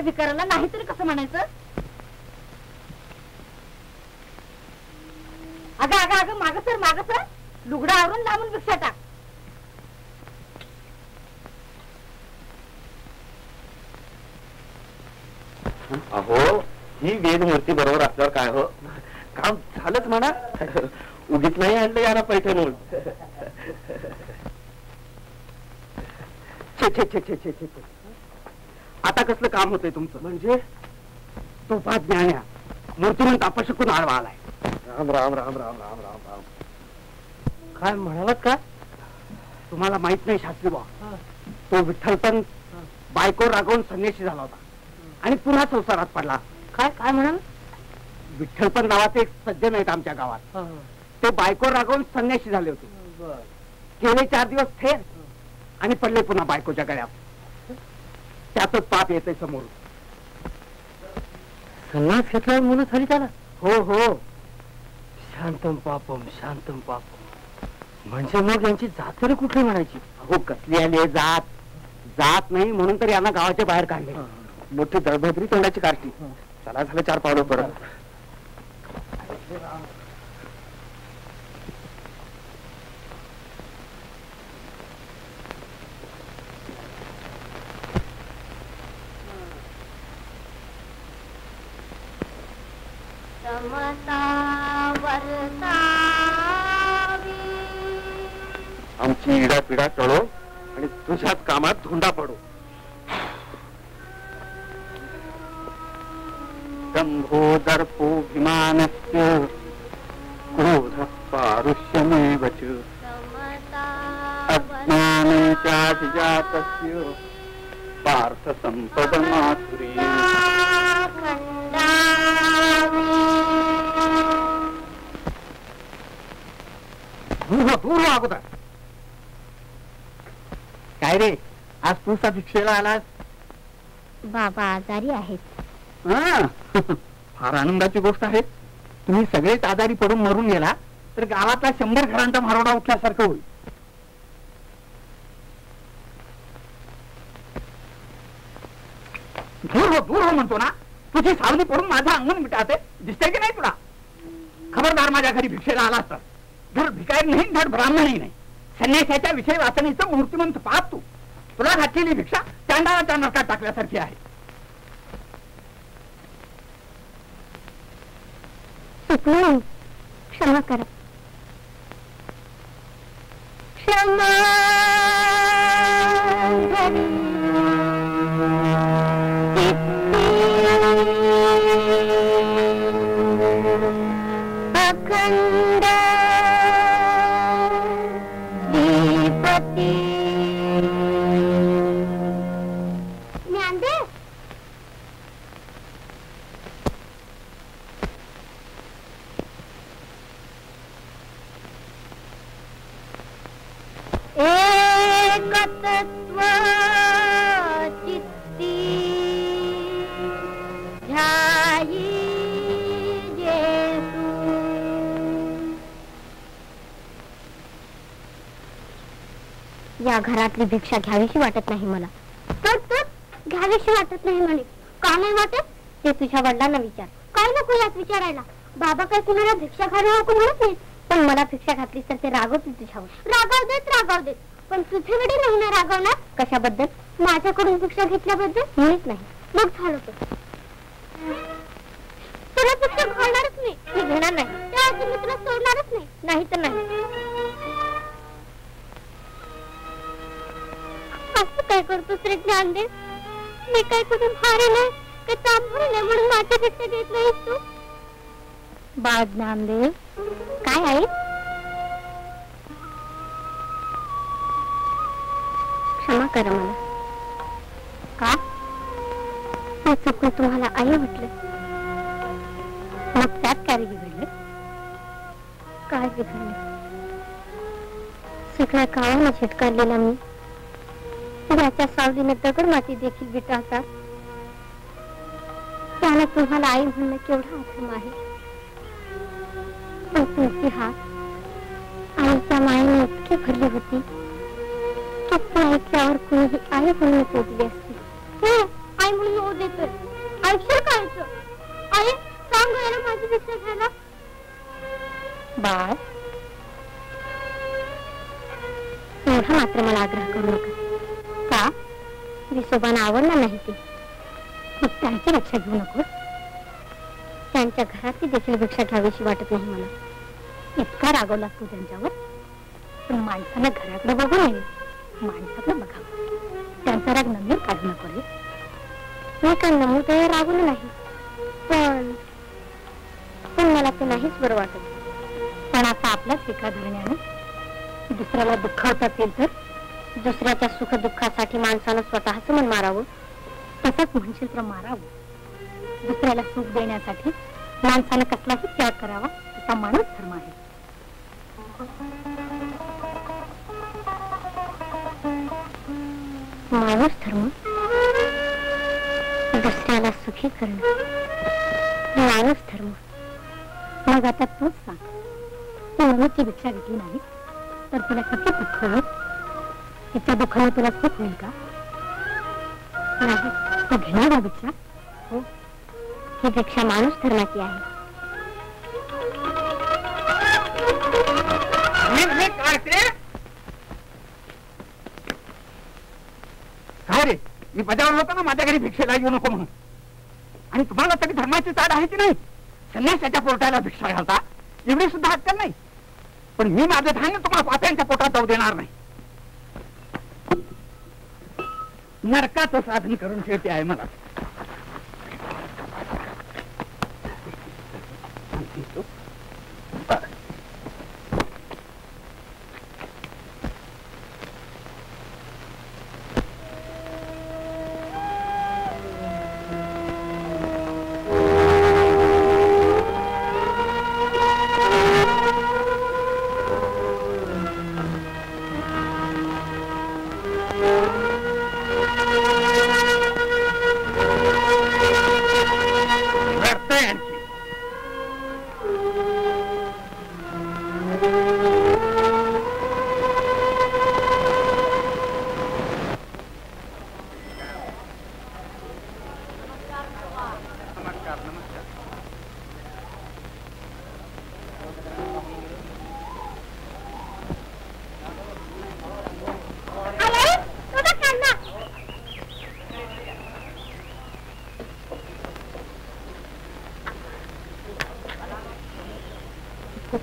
भिकाराला नाही तरी कसं म्हणायचं? अगं अगं अगं माग सर लुगडा आवरून लांबून भिक्षा टाक. अहो ही वेदमूर्ती बरोबर असल्यावर काय हो, काम झालंच म्हणा. उगीच नाही आणलं याला पैठणून. छे छे छे छे छे छे. आता कसलं काम होतंय तुमचं? म्हणजे तो पाच ज्ञान्या मूर्तिमंत अपशकून आडवा आलाय. राम राम राम राम राम राम राम. काय म्हणालात का? तुम्हाला माहित नाही शास्त्री बा, तो विठ्ठलपण बायको रागवून संन्यासी झाला होता आणि पुन्हा संसारात पडला. काय काय म्हणाल? विठ्ठलपण नावाचे एक सज्जन आहेत आमच्या गावात, ते बायको रागवून संन्यासी झाले होते. गेले 4 दिवस थेर आणि पडले पुन्हा बायकोच्या गळ्यात. त्यातच पाप येते समोर. संन्यास घेतल्यावर मुलं झाली त्याला? हो हो. शांतम पापम शांतम पापम. म्हणजे मग यांची जात तरी कुठली म्हणायची? अहो कसली आली जात? जात नाही म्हणून तर यांना गावाच्या बाहेर काढले. मोठी दळभद्री तोंडाची काढली. चला झालं 4 पावलं परत. आमची इडा पिडा टळो आणि तुझ्याच कामात धोंडा पडो. दंभो दर्पो विमानस्य क्रोध पारुष्यमेव च अज्ञानं चाभिजातस्य पार्थ संपदमासुरी. दूर अगोदर. काय रे आज तूचा भिक्षेला आलास? बाबा आजारी आहेत. फार आनंदाची गोष्ट आहे. तुम्ही सगळेच आजारी पडून मरून गेला तर गावातला 100 घरांचा मारोडा उठल्यासारखं होईल. दूर हो म्हणतो ना. तुझी सावली पडून माझं अंगण मिटाते दिसतंय की नाही तुला? खबरदार माझ्या घरी भिक्षेला आलास तर. धड भिकारी नाही, धड ब्राह्मणही नाही. संन्यासाच्या विषय वाचनेचं मूर्तिमंत पाप तू. तुला घातलेली भिक्षा चांडाळाच्या नरकात टाकल्यासारखी आहे. क्षमा करा. क्षमा अखंड श्रीपती. ज्ञानदेव एकतत्व चित्ती ध्यायी जेसु. या घरातली भिक्षा घ्यावीशी वाटत नाही मला. तर घ्यावीशी वाटत नाही म्हणे. का नाही वाटत ते तुझ्या वडिलांना विचार. काय नको यात विचारायला. बाबा काय कुणाला भिक्षा घालू नको म्हणत नाही, पण मला भिक्षा घातली तर ते रागवतील तुझ्यावर. रागाव देत पण तुझे वडील नाही ना रागवणार. कशाबद्दल? माझ्याकडून भिक्षा घेतल्याबद्दल. मुळीच नाही. मग झालं तुला भिक्षा घालणारच नाही. मी घेणार नाही. त्याआधी मी तुला सोडणारच नाही. नाही तर नाही. असं काय करतोस रे ज्ञानदेव? मी काय कुठे भारी नाही का ताप भरले म्हणून माझ्या भिक्षा घेत नाहीस तू? बाळ ज्ञानदेव काय आहे? क्षमा करा मला. का? मी चुकून तुम्हाला आई म्हटलं. मग त्यात काय बिघडलं? काय बिघडलं? सगळ्या गावाला झटकारलेला मी, त्याच्या सावलीने दगड माती देखील विटाळतात. त्याला तुम्हाला आई म्हणणं केवढा अधर्म आहे. पण तुमची हात आईच्या मायेने इतकी भरली होती की ती ऐकल्यावर कुणीही आई म्हणून पोचली असती. आई म्हणून ओ देतोय. आयुष्य कायचं? आई सांग याला माझी भिक्षा घ्यायला. बाळ एवढा मात्र मला आग्रह करू नका. का? विसोबांना आवडणार नाही ते. मग त्यांची भिक्षा घेऊ नको. त्यांच्या घरातली देखील भिक्षा घ्यावीशी वाटत नाही मला. इतका रागव लागतो त्यांच्यावर. पण माणसानं घराकडे बघू नये, माणसाकडे बघावं. त्यांचा राग नमीर काढू नको रे. मी काय नमूद रागवलं नाही, पण मला ते नाहीच बरं वाटत. पण आता आपल्याच एका धरण्याने दुसऱ्याला दुःखावतात येईल तर दुसऱ्याच्या सुख दुःखासाठी माणसानं स्वतःच मन मारावं. तसंच म्हणशील तर मारावं. दुसऱ्याला सुख देण्यासाठी माणसानं कसलाही त्याग करावा, असा माणूस धर्म आहे. माणूस धर्म दुसऱ्याला सुखी करणं, माणूस धर्म. मग आता तूच सांग, तू मनूची भिक्षा घेतली नाही तर तुला किती दुःख होईल? तिच्या दुःखाने तुला सुख होईल का? नाही. तू घेणार का भिक्षा? हो, ही भिक्षा माणूस धर्माची आहे. काय रे, मी बजावलं होतं ना माझ्या घरी भिक्षेला येऊ नको म्हणून. आणि तुम्हाला तरी धर्माची चाड आहे की नाही? संन्यासाच्या पोटाला भिक्षा घालता एवढी सुद्धा अक्कल नाही. पण मी माझं धान्य तुम्हाला पाप्यांच्या पोटात जाऊ देणार नाही. नरकाचं साधन करून ठेवते आहे मला.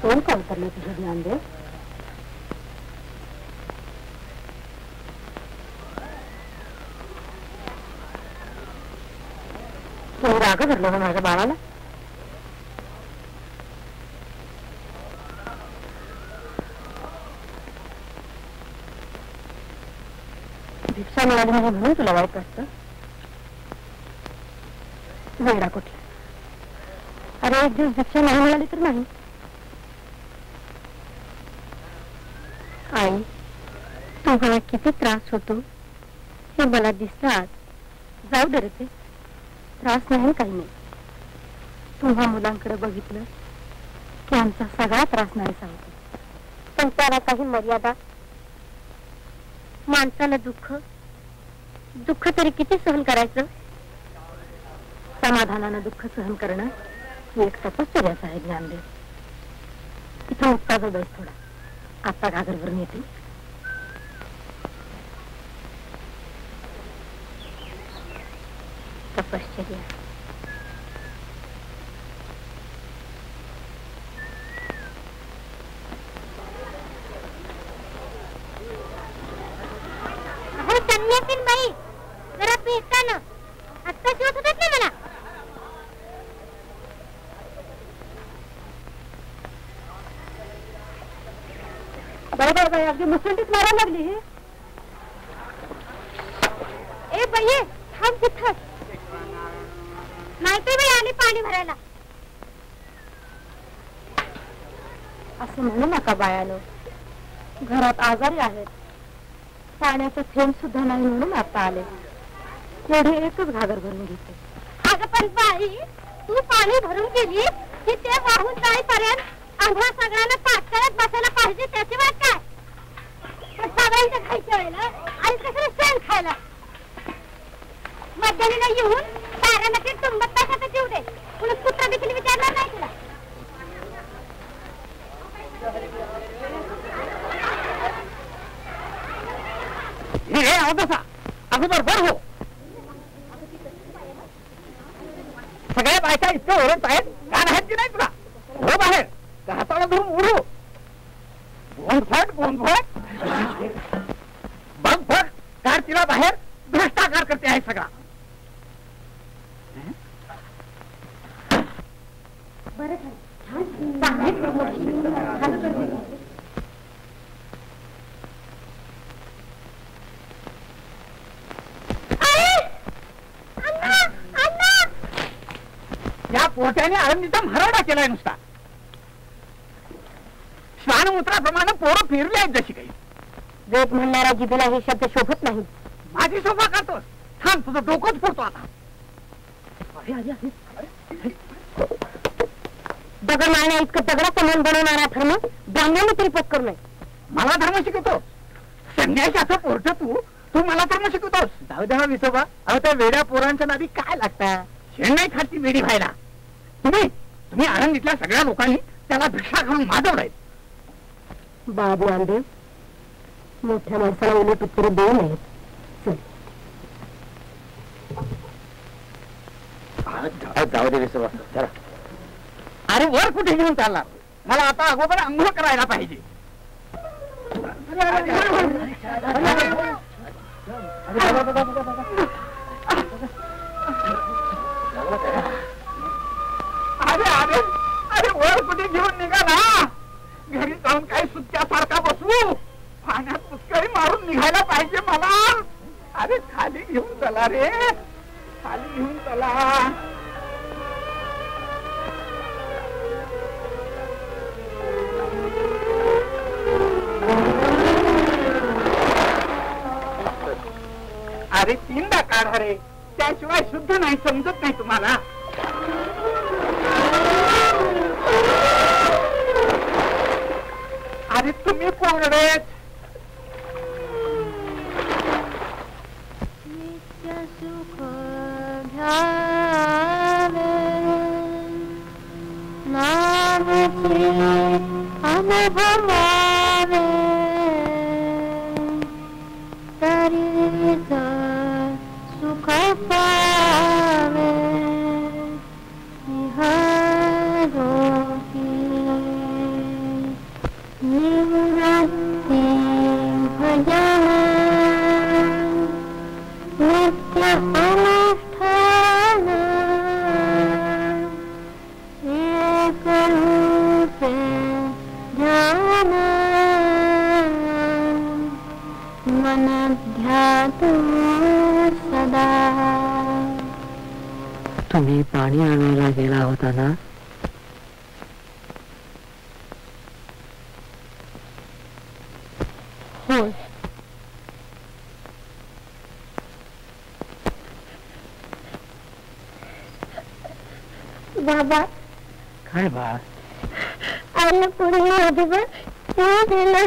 कोण कॉल करणार तुझं ज्ञानदेव? तुम्ही राग धरला ना माझ्या बाळाला? भिक्षा मिळाली म्हणजे म्हणून तुला वाईट असतं? वेडा कुठला. अरे एक दिवस भिक्षा नाही मिळाली तर नाही. आई, तुम्हाला किती त्रास होतो हे मला दिसतं आज. जाऊ दे रे, ते त्रास नाही काही नाही. तुम्हा मुलांकडे बघितलं की आमचा सगळा त्रास नाही सांगतो. पण त्याला काही मर्यादा. माणसाला दुःख तरी किती सहन करायचं? समाधानानं दुःख सहन करणं ही एक तपश्चर्याच आहे ज्ञानदेव. इथं उत्ता जो बैस थोडा, आता घागर भरून येते. तपश्चर्या संन्यासीन बाई जरा भेटता ना, आत्ता शिवत होतात ना मला. बरोबर बाई, अगदी मुसंडीत मारायला लागली ही. ए बाई थांब तिथं, माहिती बाई आली पाणी भरायला. असं म्हणू नका बायानो, घरात आजारी आहेत, पाण्याचं थेंब सुद्धा नाही म्हणून आता आले. एवढे एकच घागर भरून घेते. अगं पण बाई, तू पाणी भरून गेली की ते वाहून जाईपर्यंत आम्हा सगळ्यांना पातळत बसायला पाहिजे, त्याची वाट काय? पण सगळ्यांच्या खायच्या वेळेला आणि कसं शेण खायला मध्यानीला येऊन साऱ्यांना ते तुंबत पैशाचा जीव दे. कुणी कुत्रा देखील विचारणार नाही तुला. अगोदर बर हो, सगळ्या बायका इतकं ओरडत आहेत, कान आहेत की नाही तुला? हो बाहेर, हाताला धरून उडू. गोंधफट गोंधफट बघ बघ, कार तिला बाहेर भ्रष्टाचार करते आहे सगळा. या पोट्याने आळंदीचा मराडा केलाय नुसता. श्वानमूत्राप्रमाणे पोरं फिरले आहेत जशी काही. वेद म्हणणारा जिभेला हे शब्द शोभत नाही. माझी शोभा करतोस? थांब, तुझं डोकंच फोडतो आता. दगड मारण्या इतकं दगडाचं मन बनवणारा धर्म ब्राह्मणाने तरी पत्करू नये. मला धर्म शिकवतो? संन्यासी असं पोरट तू मला धर्म शिकवतोस? जाऊ द्या विसोबा, अहो त्या वेड्या पोरांच्या नादी काय लागता? शेण नाही खाती वेडी व्हायला. तुम्ही आनंदीतल्या सगळ्या लोकांनी त्याला भिक्षा घालून माजवलंय. बाबू आंदेव, मोठ्या माणसाला उलट उत्तर देऊ नयेत. जाऊ दे विसोबा, चला. अरे वर कुठे घेऊन चालला? मला आता अगोदर अंघोळ करायला पाहिजे. अरे अरे अरे वर कुठे घेऊन निघाला? घरी जाऊन काही सुट्ट्यासारखा बसू? पाण्यात पुष्कळी मारून निघायला पाहिजे मला. अरे खाली घेऊन चला रे, खाली घेऊन चला. अरे तीनदा काढा रे, त्याशिवाय शुद्ध नाही, समजत नाही तुम्हाला? अरे तुम्ही कोरडे सुख घ्यावे नामचे अनुभवावे तरीच सुख पावे इहलोकी निवृत्ती भजन नित्य अनुष्ठान एक रूपे ध्यान मन ध्यातु सदा. तुम्ही पाणी आणायला गेला होता ना? होय. बाबा काय बा? आलं पुढे आजोबा दिलं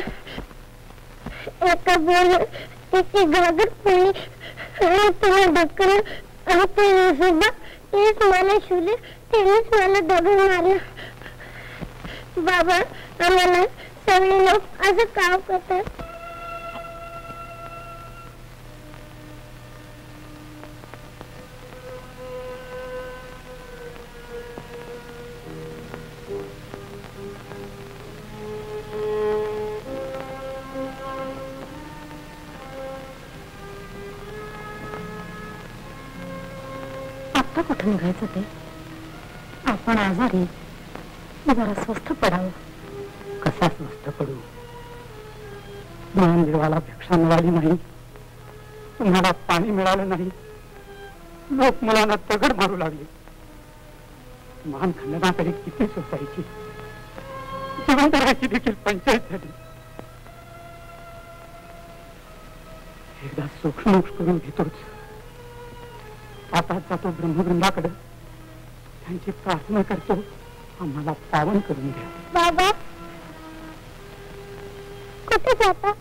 एका बोल एकी घागर पोळी तुम्ही ढकल सुद्धा तेच मला शिवले, त्यानेच मला दगड मारला. बाबा, आम्हाला सगळे लोक असं काम करतात. आता कुठं निघायचं ते? आपण आजारी, जरा स्वस्थ पडावं. कसा स्वस्थ पडू? देवाला भिक्षा मिळाली नाही, तुम्हाला पाणी मिळालं नाही, लोक मुलांना दगड मारू लागले. मान खंडनाकडे किती सोसायची, जीवनदाराची देखील पंचायत झाली. एकदा सोक्षमोक्ष करून घेतोच. आता जातो ब्रह्मवृंदाकडे, त्यांची प्रार्थना करतो, आम्हाला पावन करून द्या. बाबा, कुठे जाता?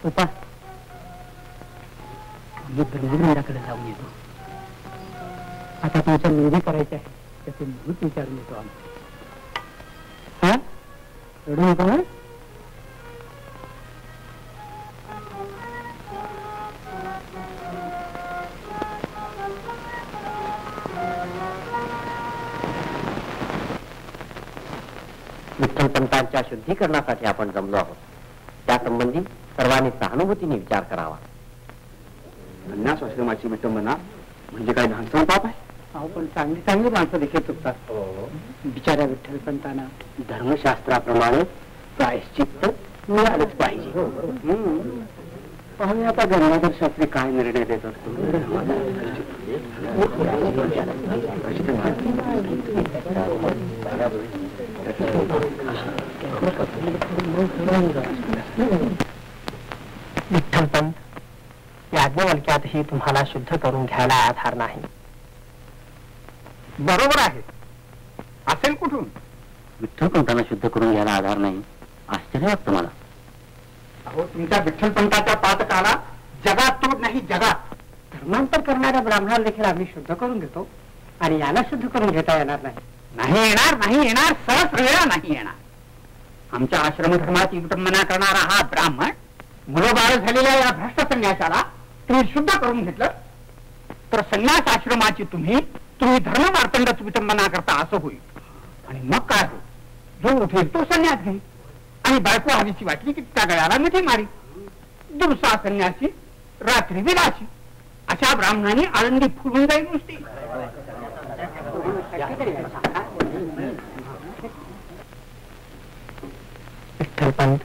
होता आम्ही ब्रह्मवृंदाकडे जाऊन येतो. आता तुमच्या नोंदी करायची आहे, त्याचे मुहूर्त विचारून येतो आम्ही. हा, रडू नको ना. विठ्ठलपंतांच्या शुद्धीकरणासाठी आपण जमलो आहोत. त्यासंबंधी सर्वांनी सहानुभूतीने विचार करावा. संन्यास आश्रमाची विटंबना म्हणजे काय लहानसण पाप आहे? अहो, पण चांगली चांगली माणसं देखील चुकतात. बिचाऱ्या विठ्ठलपंतांना धर्मशास्त्राप्रमाणे प्रायश्चित्त मिळालंच पाहिजे. पाहूया आता गंगाधर शास्त्री काय निर्णय देत असतो. विठ्ठलपंत, याज्ञवल्क्यातही तुम्हाला शुद्ध करून घ्यायला आधार नाही. बरोबर आहे, असेल कुठून? विठ्ठलपंतांना शुद्ध करून घ्यायला आधार नाही, आश्चर्य वाटतं मला. अहो, तुमच्या विठ्ठलपंताच्या पातकाला जगात तोड नाही, जगात. धर्मांतर करणाऱ्या ब्राह्मणाला देखील आम्ही शुद्ध करून घेतो, आणि याला शुद्ध करून घेता येणार नाही. नाही येणार, नाही येणार, सहज वेळा नाही येणार. आमच्या आश्रमधर्माची विटंबना करणारा हा ब्राह्मण मुलं बाळ झालेल्या या भ्रष्ट संन्यासाला तुम्ही शुद्ध करून घेतलं तर संन्यास आश्रमाची तुम्ही धर्म मार्तंडच विटंबना करता असं होईल. आणि मग काय होईल? जो उठेल तो संन्यास घेईल, आणि बायको हवीची वाटली की त्या गळ्याला मिठी मारी. दुर्सा संन्यासी, रात्री विलासी, अशा ब्राह्मणाने आळंदी फुलून जाईल नुसती. विठ्ठलपंत,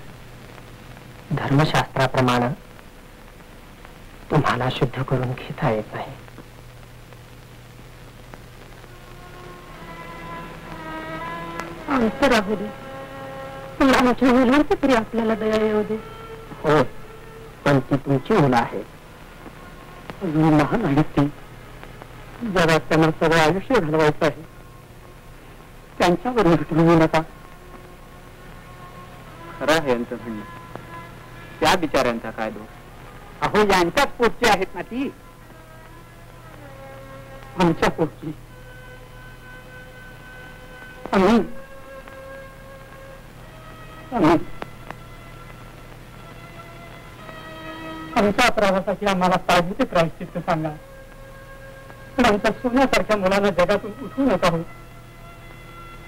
धर्मशास्त्राप्रमाणे तुम्हाला शुद्ध करून घेता येत नाही. आमचं राहू दे, माझ्या मुलांचं तरी आपल्याला दया येऊ दे. हो, पण ती तुमची मुलं आहेत. लहान आहेत ती, जगात त्यांना सगळं आयुष्य घालवायचं आहे. त्यांच्यावर विटवू नका. खरं आहे यांचं म्हणणं, त्या बिचाऱ्यांचा काय दोष? अहो, यांच्याच पोटची आहेत ना ती, आमच्या पोटची. आमच्या अपराधासाठी आम्हाला पाहिजे ते प्रायश्चित्त सांगा. पण आमच्या सोन्यासारख्या मुलांना जगातून उठवू नका हो.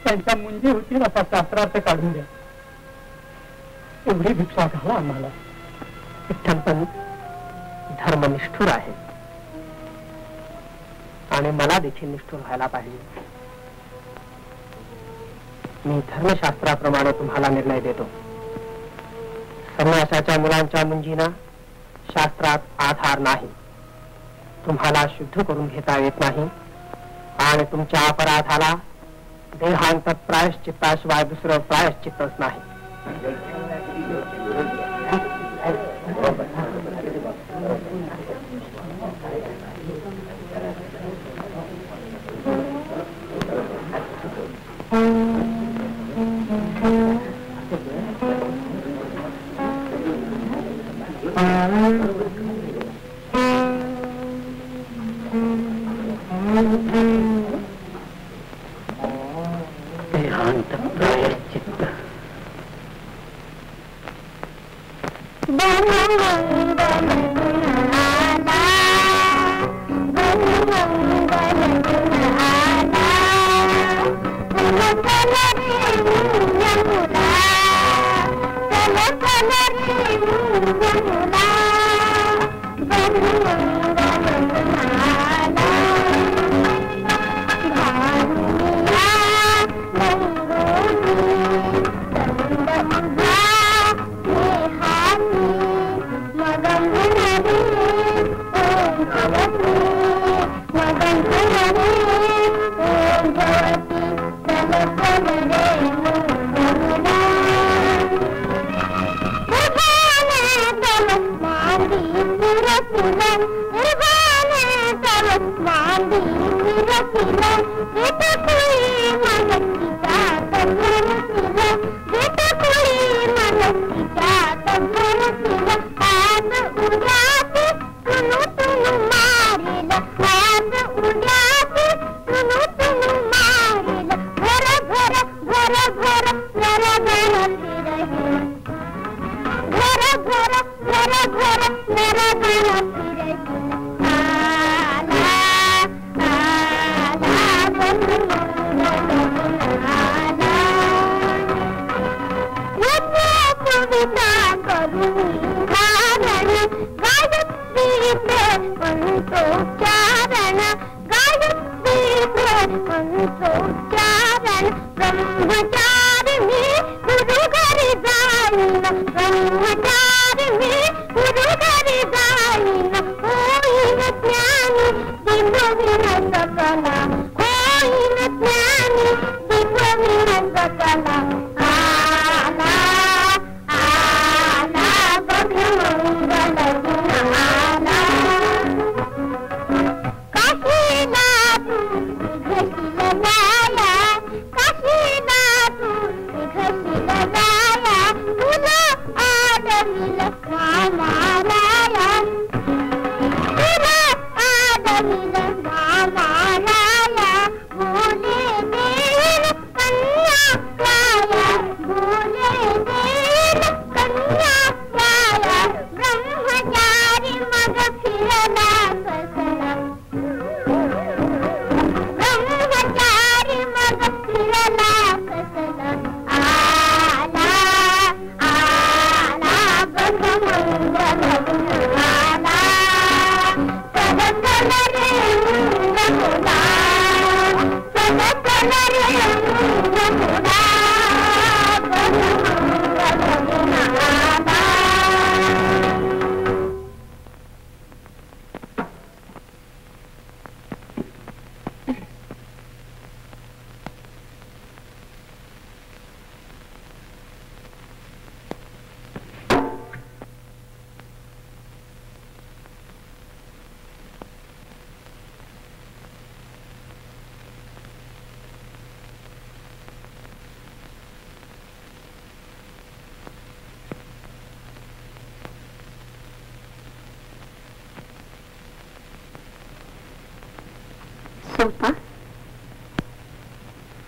त्यांच्या मुंजी होतील असा शास्त्रार्थ काढून द्या. एवढी भिक्षा घाला आम्हाला. विठ्ठलपंत धर्मनिष्ठुर आहे, आणि मला देखील निष्ठुर व्हायला पाहिजे. मी धर्मशास्त्राप्रमाणे तुम्हाला निर्णय देतो. संन्यासाच्या मुलांच्या मुंजीना शास्त्रात आधार नाही. तुम्हाला शुद्ध करून घेता येत नाही, आणि तुमच्या अपराधाला देहांत प्रायश्चित्ताशिवाय दुसरं प्रायश्चित्तच नाही. देहांत प्रायश्चित्त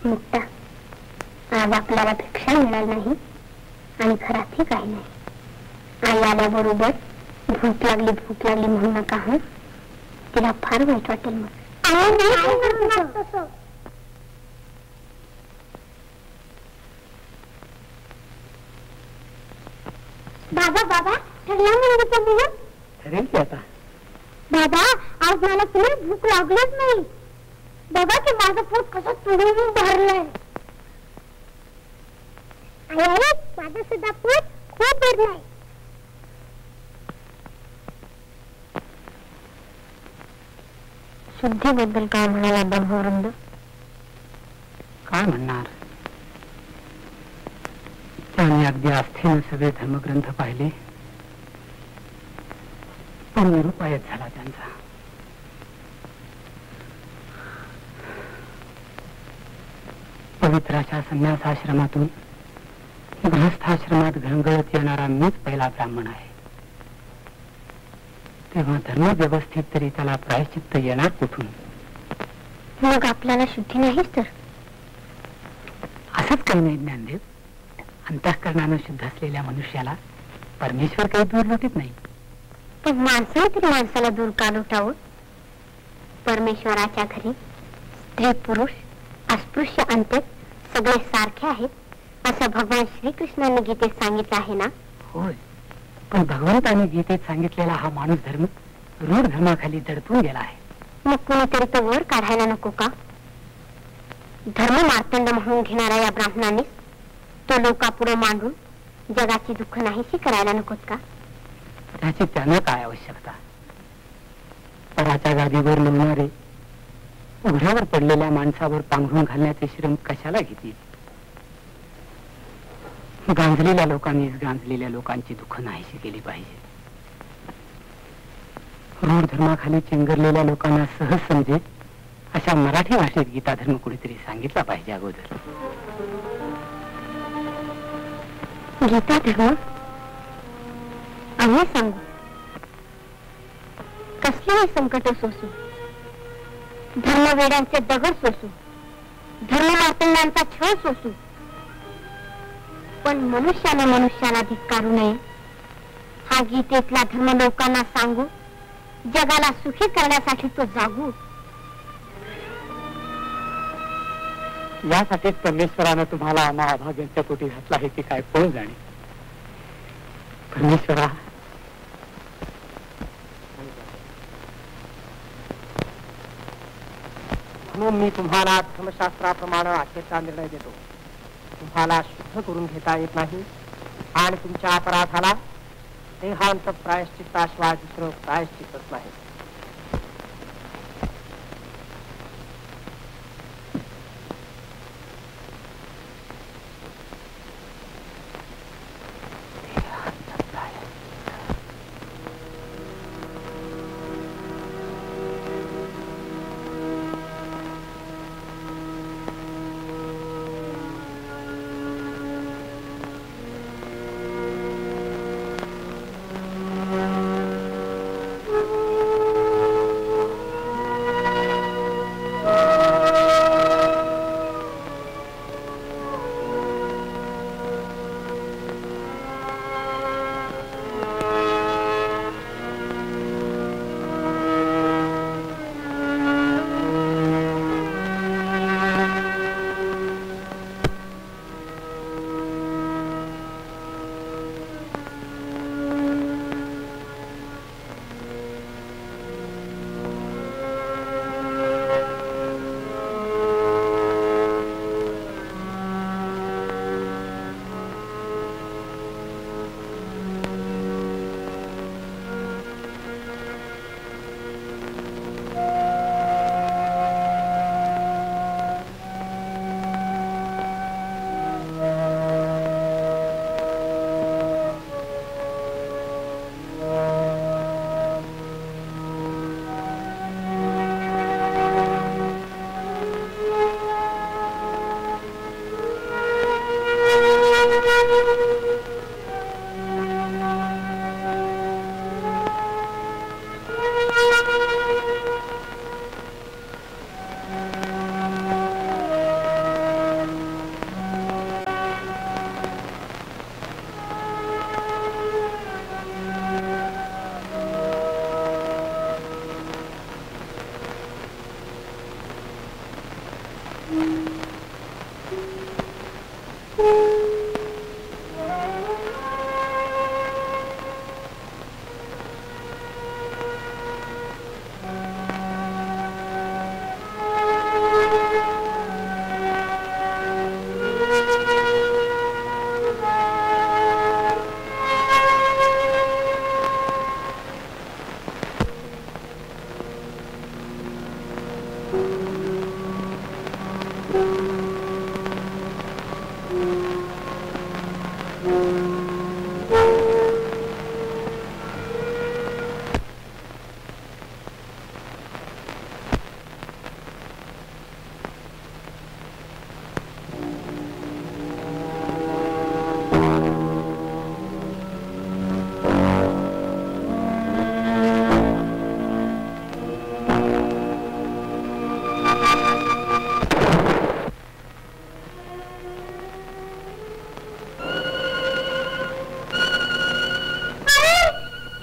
मुक्ता, आज आपल्याला भिक्षा मिळाली नाही आणि घरातही काही नाही. आई आल्याबरोबर भूक लागली म्हणू नका. हं, तिला फार वाईट वाटेल. मग बाबा ठरेल की आता. बाबा, आज मला तुला भूक लागलीच नाही. बाबा, की माझं पोट कसं तुडून भरलंय. माझं सुद्धा पोट खूप भरलंय. शुद्धीबद्दल काय म्हणाला ब्रह्मवृंद? काय म्हणणार? त्याने अगदी आस्थेने सगळे धर्मग्रंथ पाहिले, पण निरुपायच झाला त्यांचा. पवित्राच्या संन्यासाश्रमातून गृहस्थाश्रमात घंगळत येणारा मीच पहिला ब्राह्मण आहे. तेव्हा धर्म व्यवस्थित तरी त्याला प्रायश्चित्त येणार कुठून? मग आपल्याला शुद्धी नाहीच तर? असंच काही नाही ज्ञानदेव. अंतःकरणानं शुद्ध असलेल्या मनुष्याला परमेश्वर काही दूर लोटीत नाही. पण माणसाने तरी माणसाला दूर का लोटावं? परमेश्वराच्या घरी स्त्री पुरुष अस्पृश्य अंत्य सगळे सारखे आहेत असं भगवान श्रीकृष्णाने गीतेत सांगितलं आहे ना? होय, पण भगवंताने गीतेत सांगितलेला हा माणूस धर्म रूढ धर्माखाली दडपून गेला आहे. मग कुणीतरी तो वर काढायला नको का? धर्म मार्तंड म्हणून घेणाऱ्या या ब्राह्मणाने तो लोकापुढे मांडून जगाची दुःख नाहीशी करायला नकोत का? त्याची त्यानं काय आवश्यकता? पराच्या गादीवर म्हणणारे उघड्यावर पडलेल्या माणसावर पांघरून घालण्याचे श्रम कशाला घेतील? गांजलेल्या लोकांनीच गांजलेल्या लोकांची दुःख नाहीशी केली पाहिजे. रूढ धर्माखाली चिंगरलेल्या लोकांना सहज समजेल अशा मराठी भाषेत गीता धर्म कुणीतरी सांगितला पाहिजे अगोदर. गीता धर्म आम्ही सांगू, कसलेही संकट सोसू, धर्मवेड्यांचे दगड सोसू, धर्म मार्तंडांचा छळ सोसू, पण मनुष्याने मनुष्याला धिक्कारू नये हा गीतेतला धर्म लोकांना सांगू, जगाला सुखी करण्यासाठी तो जागू. यासाठीच परमेश्वरानं तुम्हाला आम्हा अभाग्यांच्या पोटी घातला आहे की काय कोण जाणे. परमेश्वरा, म्हणून मी तुम्हाला धर्मशास्त्राप्रमाणे आखेचा निर्णय देतो. तुम्हाला शुद्ध करून घेता येत नाही आणि तुमच्या अपराधाला देहांत प्रायश्चित्ताशिवाय दुसरं प्रायश्चित्तच नाही.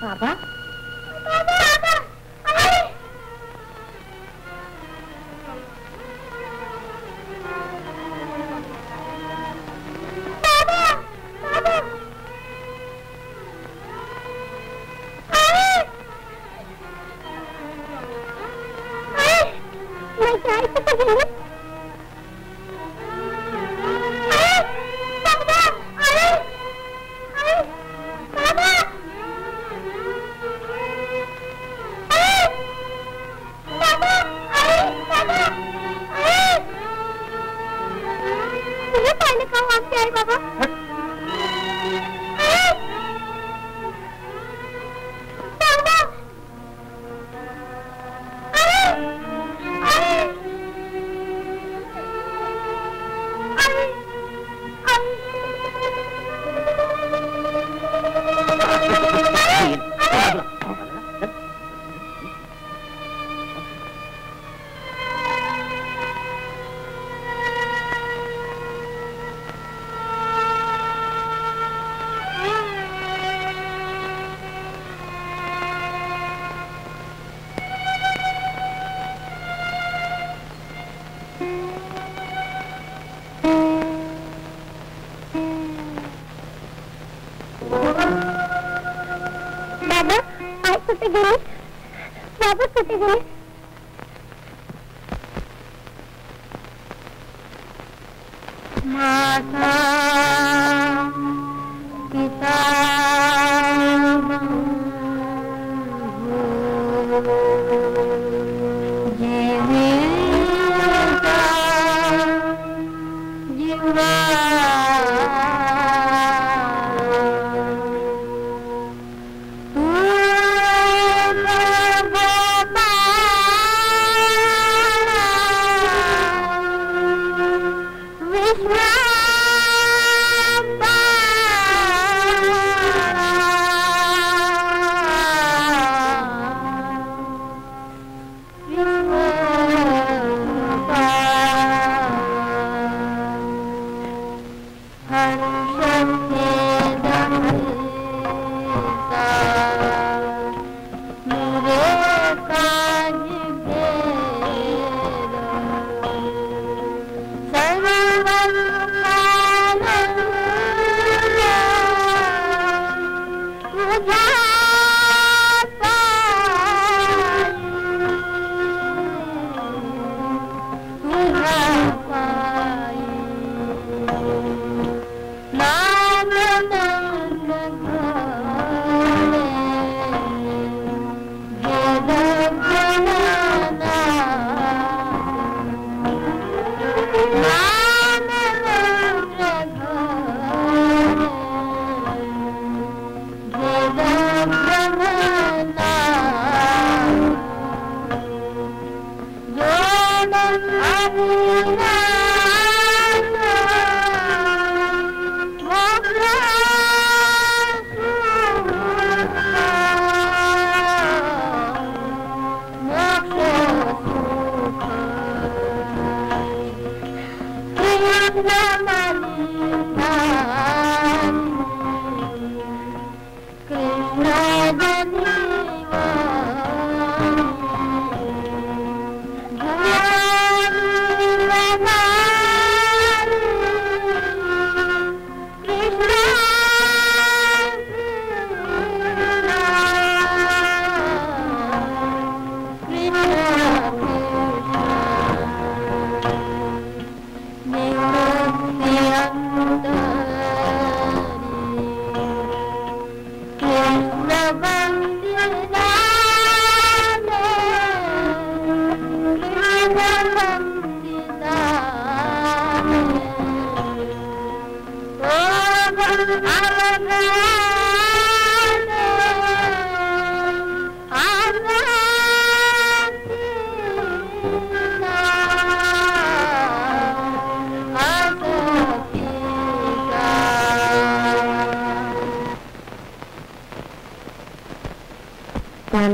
बाबा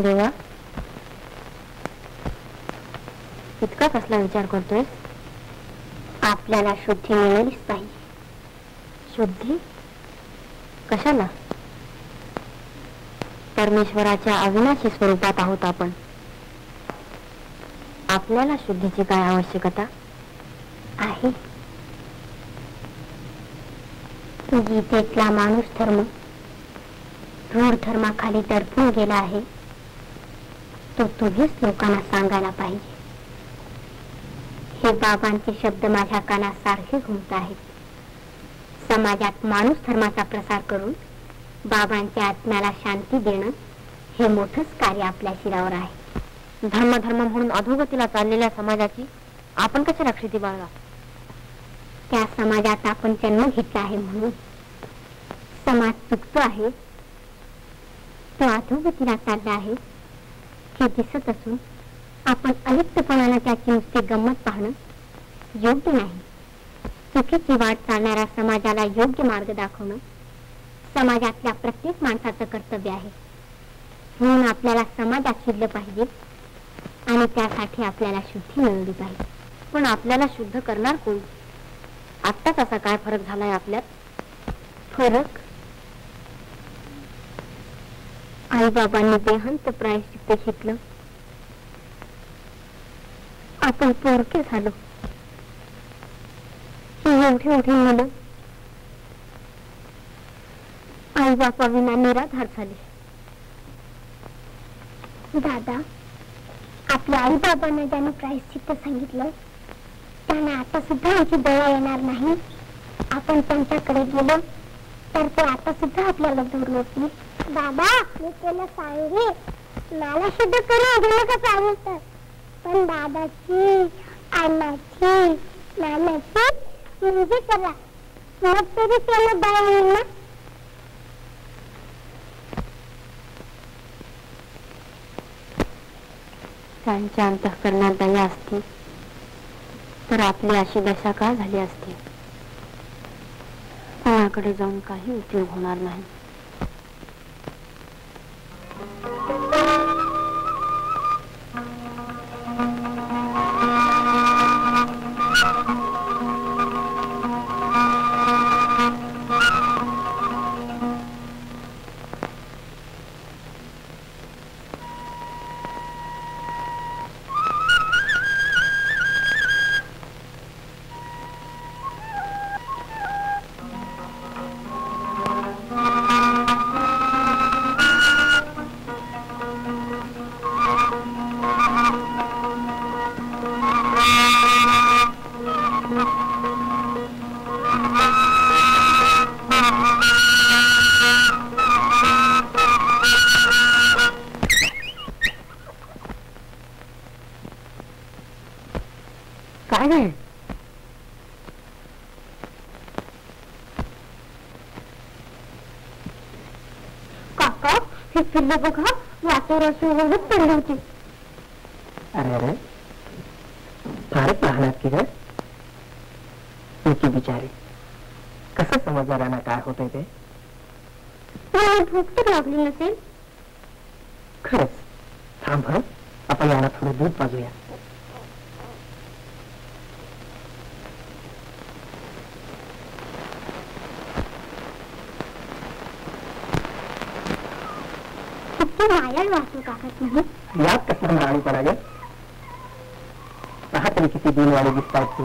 देवा इतका कसला विचार करतोय? आपल्याला शुद्धी मिळेलच पाहिजे. शुद्धी कशाला? परमेश्वराच्या अविनाशी स्वरूपात आहोत आपण. आपल्याला शुद्धीची काय आवश्यकता आहे? गीतेतला माणूस धर्म रूढ धर्माखाली दडपून गेला आहे, तो तुम्हीच लोकांना सांगायला पाहिजे. हे बाबांचे शब्द माझ्या कानात सारखे घुमत आहेत. समाजात माणूस धर्माचा प्रसार करून बाबांच्या आत्म्याला शांती देणं हे मोठंच कार्य आपल्या शिरावर आहे. धर्म म्हणून अधोगतीला चाललेल्या समाजाची आपण कशी रक्षिती बाळगा? त्या समाजात आपण जन्म घेतला आहे म्हणून समाज चुकतो आहे, तो अधोगतीला चालला आहे हे दिसत असून आपण अलिप्तपणानं त्याची नुसती गंमत पाहणं योग्य नाही. चुकीची वाट चालणाऱ्या समाजाला योग्य मार्ग दाखवणं समाजातल्या प्रत्येक माणसाचं कर्तव्य आहे. म्हणून आपल्याला समाजात शिरलं पाहिजे आणि त्यासाठी आपल्याला शुद्धी मिळवली पाहिजे. पण आपल्याला शुद्ध करणार कोण? आत्ताच असा काय फरक झालाय आपल्यात? फरक आई बाबांनी देहांत प्रायश्चित्त घेतलं, आपण पोरके झालो. एवढी मोठी मुलं आई बापा विना निराधार झाले. दादा, आपल्या आई बाबांना ज्याने प्रायश्चित्त सांगितलं त्यांना आता सुद्धा आमची दया येणार नाही. आपण त्यांच्याकडे गेलो तर ते आता सुद्धा आपल्याला दूर लोटतील. दादा, मी त्याला सांगे मला शुद्ध करून गेलं का सांगितलं, पण दादाची अण्णाची नानाची मुलगी करा, मग तरी त्याला दया येईल ना. त्यांच्या अंतःकरणात दया असती तर आपली अशी दशा का झाली असती? कोणाकडे जाऊन काही उपयोग होणार नाही. बघा, वाटेवर अशी पडली होती. अरे अरे, फारच लहानात की ग तुमची बिचारी. कसं समजणार ना काय होतंय ते? भूक तर लागली नसेल. खरंच. थांब हं, आपण याला थोडं दूध पाजूया. मायाळ वाचू काकत नाही. यात कसला नाणी पडाले? पहा तरी किती दिनवाडे दिसतात ते.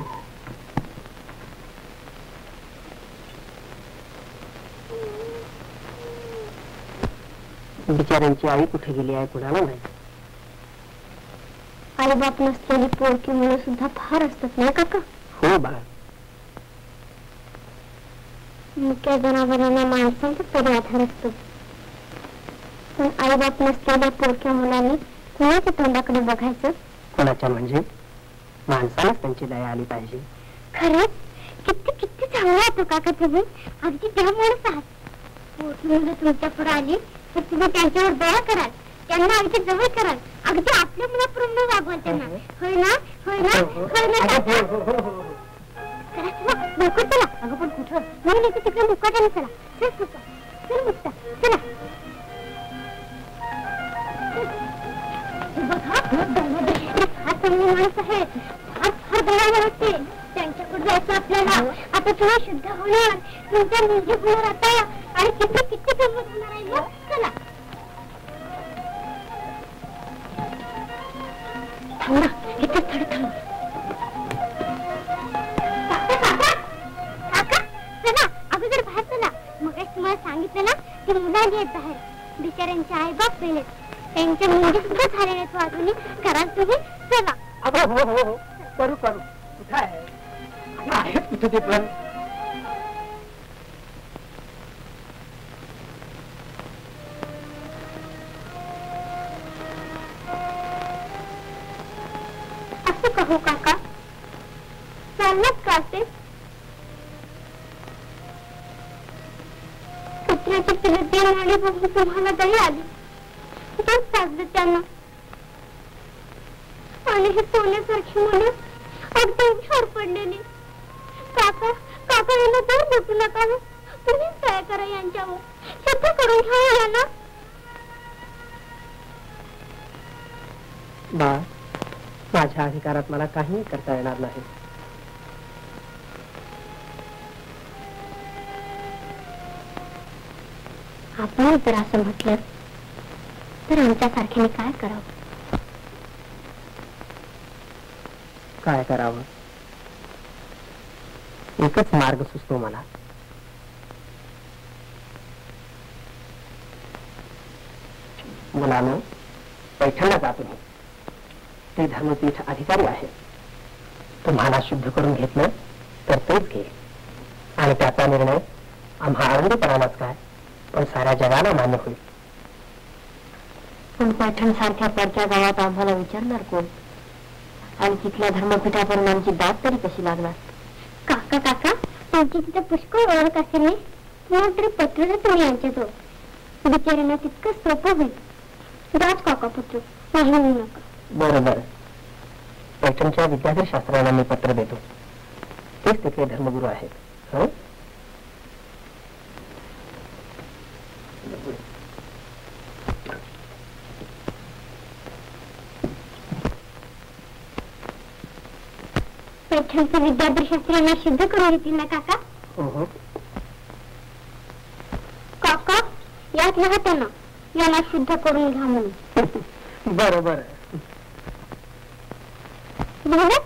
बिचाऱ्यांची आई कुठे गेली आहे कुणाला नाही. आई बाप नसलेली पोरकी मुलं सुद्धा फार असतात नाही काका? हो बाळा. मुख्य जनावरांना माणसांचा तरी आधार असतो, पण आई बाप नसलेल्या पोरक्या मुलांनी कोणाच्या तोंडाकडे बघायचं? कोणाच्या म्हणजे? माणसालाच त्यांची दया आली पाहिजे. खरंच किती किती चांगला आहे तो काका तुम्ही. अगदी त्यामुळेच आहात. मोठी मुलं तुमच्या पुढे आली तर तुम्ही त्यांच्यावर दया कराल, त्यांना अगदी जवळ कराल, अगदी आपल्या मुलाप्रमाणे वागवाल त्यांना. होय ना? होय ना? होय ना? लवकर चला. अगं पण कुठं? नाही तिकडे मुक्काटाने चला. चल चल मुक्ता चला. फार चांगली माणूस आहे, फार फार दयाळू असते. त्यांच्याकडे जायचं आपल्याला. आता तुम्ही शुद्ध होणार, तुमच्या मुलगी होणार आता, आणि किती किती गंमत होणार आहे. चला थांब ना, इथेच थोडं थांब. काका चला, अगोदर बाहेर चला. मग तुम्हाला सांगितलं ना की मुलांनी येत बाहेर. बिचाऱ्यांचे आई बाप गेले, त्यांचे मुंडे सुद्धा झाले नाहीत वाजून. कराल तुम्ही? चला. हो करू करू. कुठं आहे कुठे ते पण. असं कहू काका, चाललात का असे? कुत्र्याची पिलं देणारी बघून तुम्हाला दही आली, तेच साजलं त्यांना. आणि हे सोन्यासारखी मुलं अगदी उशार पडलेली. काका काका यांना तर भेटू नका. तुम्हीच काय करा यांच्यावर, सिद्ध करून घ्या यांना. बा, माझ्या अधिकारात मला काही करता येणार नाही. आपण जर असं म्हटलं तर आमच्यासारख्याने काय करावं? काय करावं? एकच मार्ग सुचतो मला. मुलानं पैठणला जातो मी. ते धर्मपीठ अधिकारी आहे. तुम्हाला शुद्ध करून घेतलं तर तेच घे. आणि त्याचा निर्णय आम्हा आनंदपणालाच काय, पण साऱ्या जगाला मान्य होईल. पण पैठण सारख्या पडक्या गावात आम्हाला विचारणार कोण? आणि तिथल्या धर्मपीठापर्यंत आमची दाद तरी कशी लागणार? काका काका, तुमची तिथे पुष्कळ ओळख असेल नाही, मग तरी पत्र तुम्ही यांच्याजवळ. बिचाऱ्यांना तितकं सोपं होईल. राज काका पुत्र, नाही म्हणू नका. बरोबर. पैठणच्या विद्याधर शास्त्रांना मी पत्र देतो. तेच तिथले धर्मगुरू आहेत. हो, पैठणचे विद्याधर शास्त्रीयांना शुद्ध करून घेतील ना काका? हो. काका यात लिहा त्यांना, यांना शुद्ध करून घ्या म्हणून. बरोबर. लिहिलं?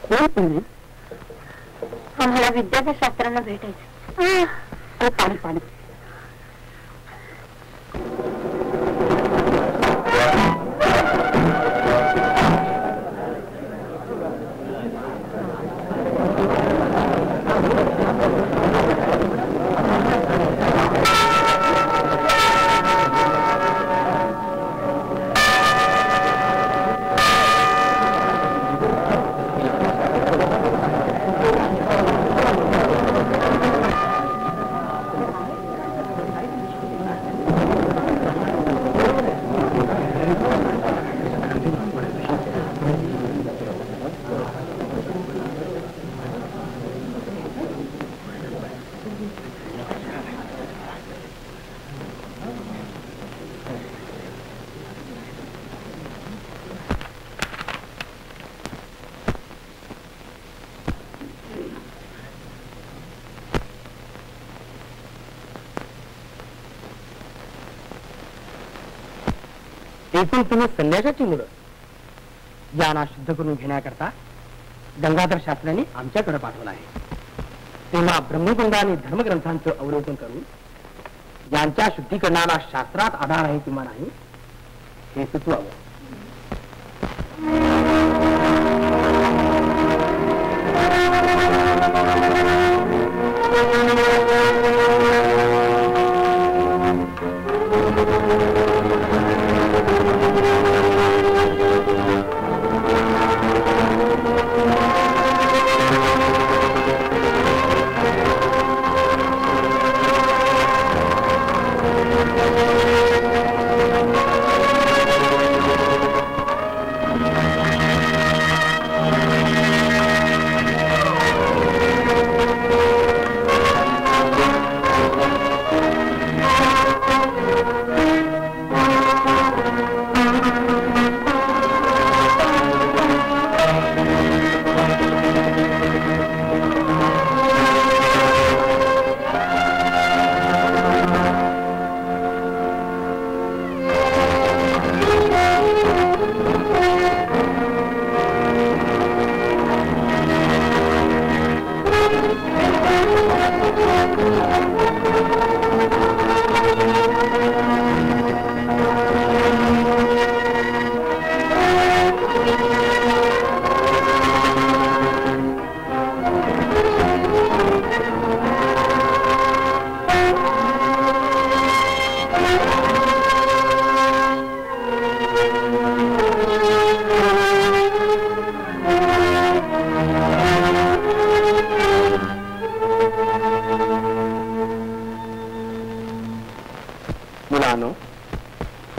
कोण तुम्ही? आम्हाला विद्याशास्त्रांना भेटायचं. पाणी पाणी. एकूण तुम्ही संन्यासाची मुलं यांना शुद्ध करून घेण्याकरता गंगाधर शास्त्र्यांनी आमच्याकडे पाठवलं आहे. तेव्हा ब्रह्मगंध आणि धर्मग्रंथांचं अवलोकन करून यांच्या शुद्धीकरणाला शास्त्रात आधार आहे किंवा नाही हे सुचवावं.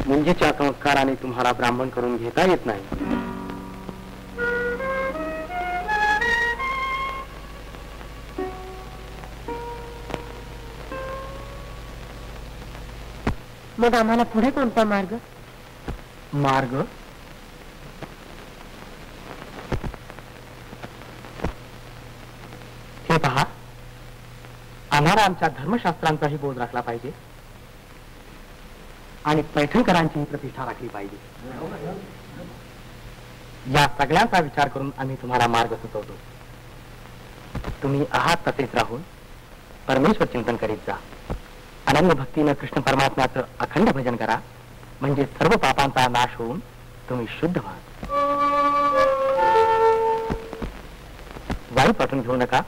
मुंजीच्या संस्काराने तुम्हाला ब्राह्मण करून घेता येत नाही. मग आम्हाला पुढे कोणता मार्ग? मार्ग हे पहा, आम्हाला आमच्या धर्मशास्त्रांचाही बोध राखला पाहिजे आणि पैठणकरांची प्रतिष्ठा राखली पाहिजे. या सगळ्यांचा विचार करून आम्ही तुम्हाला मार्ग सुचवतो. तुम्ही आहात तसेच राहून परमेश्वर चिंतन करीत जा. अनन्य भक्तीनं कृष्ण परमात्म्याचं अखंड भजन करा, म्हणजे सर्व पापांचा नाश होऊन तुम्ही शुद्ध व्हा. वाईट वाटून घेऊ नका.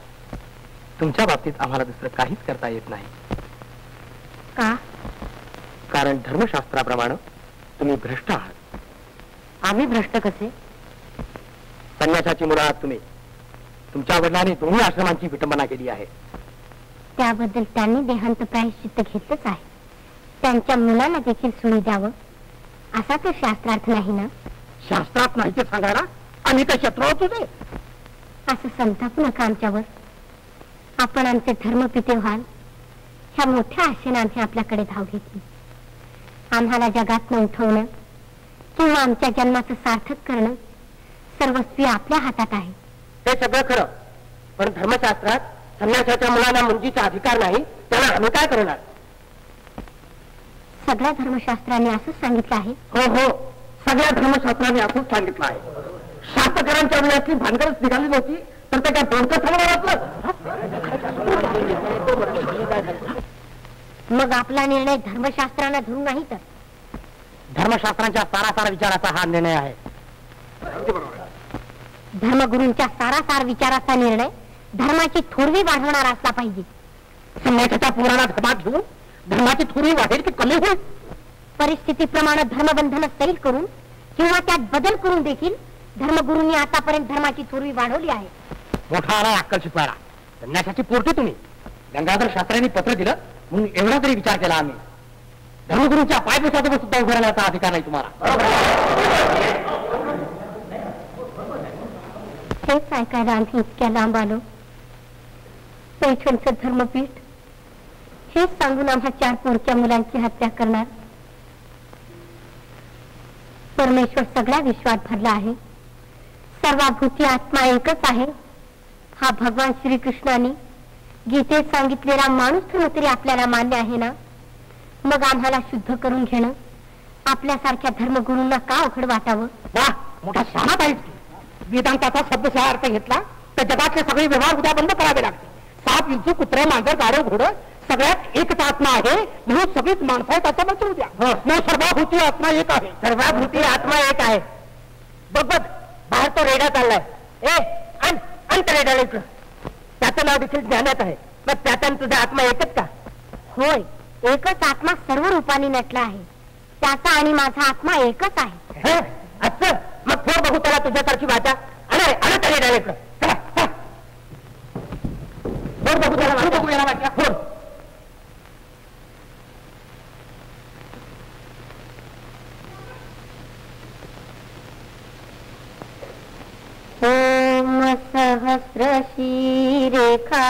तुमच्या बाबतीत आम्हाला दुसरं काहीच करता येत नाही. का? कारण धर्मशास्त्राप्रमाणे तुम्ही भ्रष्ट आहात. आम्ही भ्रष्ट कसे? संन्यासाची मुलं आहात तुम्ही. तुमच्या वडिलांनी दोन्ही आश्रमांची विटंबना केली आहे. त्याबद्दल त्यांनी देहांत प्रायश्चित्त घेतलंच आहे. त्यांच्या मुलांना देखील सोयी द्यावं असा तर शास्त्रार्थ नाही ना? शास्त्रात नाही ते सांगायला आम्ही काय शत्रू होतो ते? असं संतापू नका आमच्यावर. आपण आमचे धर्मपिते व्हाल ह्या मोठ्या आशेने आम्ही आपल्याकडे धाव घेतली. आम्हाला जगात उठवणं किंवा आमच्या जन्माचं सार्थक करणं सर्वस्वी आपल्या हातात आहे. ते सगळं खरं, पण धर्मशास्त्रात संन्यासाच्या मुलांना मुंजीचा अधिकार नाही. त्याला आम्ही काय करणार? सगळ्या धर्मशास्त्रांनी असंच सांगितलं आहे. हो हो, सगळ्या धर्मशास्त्राने असंच सांगितलं आहे. शास्त्र प्राप्तकरांच्या वेळातली भानगडच निघाली नव्हती तर ते काय बोलकं थांबणार आपलं. मग आपला निर्णय धर्मशास्त्राला धरून नाही तर धर्मशास्त्रांच्या सारासार विचाराचा हा निर्णय आहे. धर्मगुरूंच्या सारासार विचाराचा निर्णय धर्माची थोरवी वाढवणारा असला पाहिजे. संन्यासाच्या पुराणात घमात घेऊन धर्माची थोरवी वाढेल की कमी होईल? परिस्थितीप्रमाणे धर्मबंधन सैल करून किंवा त्यात बदल करून देखील धर्मगुरूंनी आतापर्यंत धर्माची थोरवी वाढवली आहे. मोठा आला अक्कल शिकवायला. संन्यासाची पोरटी तुम्ही. गंगाधर शास्त्र्यांनी पत्र दिलं म्हणून एवढा तरी विचार केला आम्ही. धर्मगुरूंच्या पायपुसाजवळ सुद्धा उभं राहण्याचा अधिकार नाही तुम्हाला. हेच ऐकायला आम्ही इतक्या लांब आलो. पैठणचं धर्मपीठ हेच सांगून आम्हा 4 पोरक्या मुलांची हत्या करणार. परमेश्वर सगळ्या विश्वात भरला आहे. सर्वाभूती आत्मा एकच आहे हा भगवान श्रीकृष्णाने गीतेत सांगितलेला माणूस धर्म तरी आपल्याला मान्य आहे ना. मग आम्हाला शुद्ध करून घेणं आपल्यासारख्या धर्मगुरूंना का अवघड वाटावं? वाह, मोठा शहाणा पाहिजे. वेदांताचा शब्दशः अर्थ घेतला तर जगातले सगळे व्यवहार उद्या बंद करावे लागते. साप, विंचू, कुत्रे, मांजर, गाढव, घोडं सगळ्यात एकच आत्मा आहे म्हणून सगळीच माणसं आहेत असं म्हणतो उद्या. मग सर्वाभूती आत्मा एक आहे. सर्वाभूती आत्मा एक आहे. बघ बघ बाहेर तो रेडा चाललाय. अंत रेडाला इकडं. त्याचं नाव देखील ज्ञानात आहे. मग त्याचा तुझा आत्मा एकच का? होय, एकच आत्मा सर्व रूपाने नटला आहे. त्याचा आणि माझा आत्मा एकच आहे. असं मग फोड बघू त्याला तुझ्यासारखी वाचा. आणि त्या रेडाला इकडं. फोड बघू त्याला. बघू याला वाटल्या फोड. ओम सहस्र शीरेखा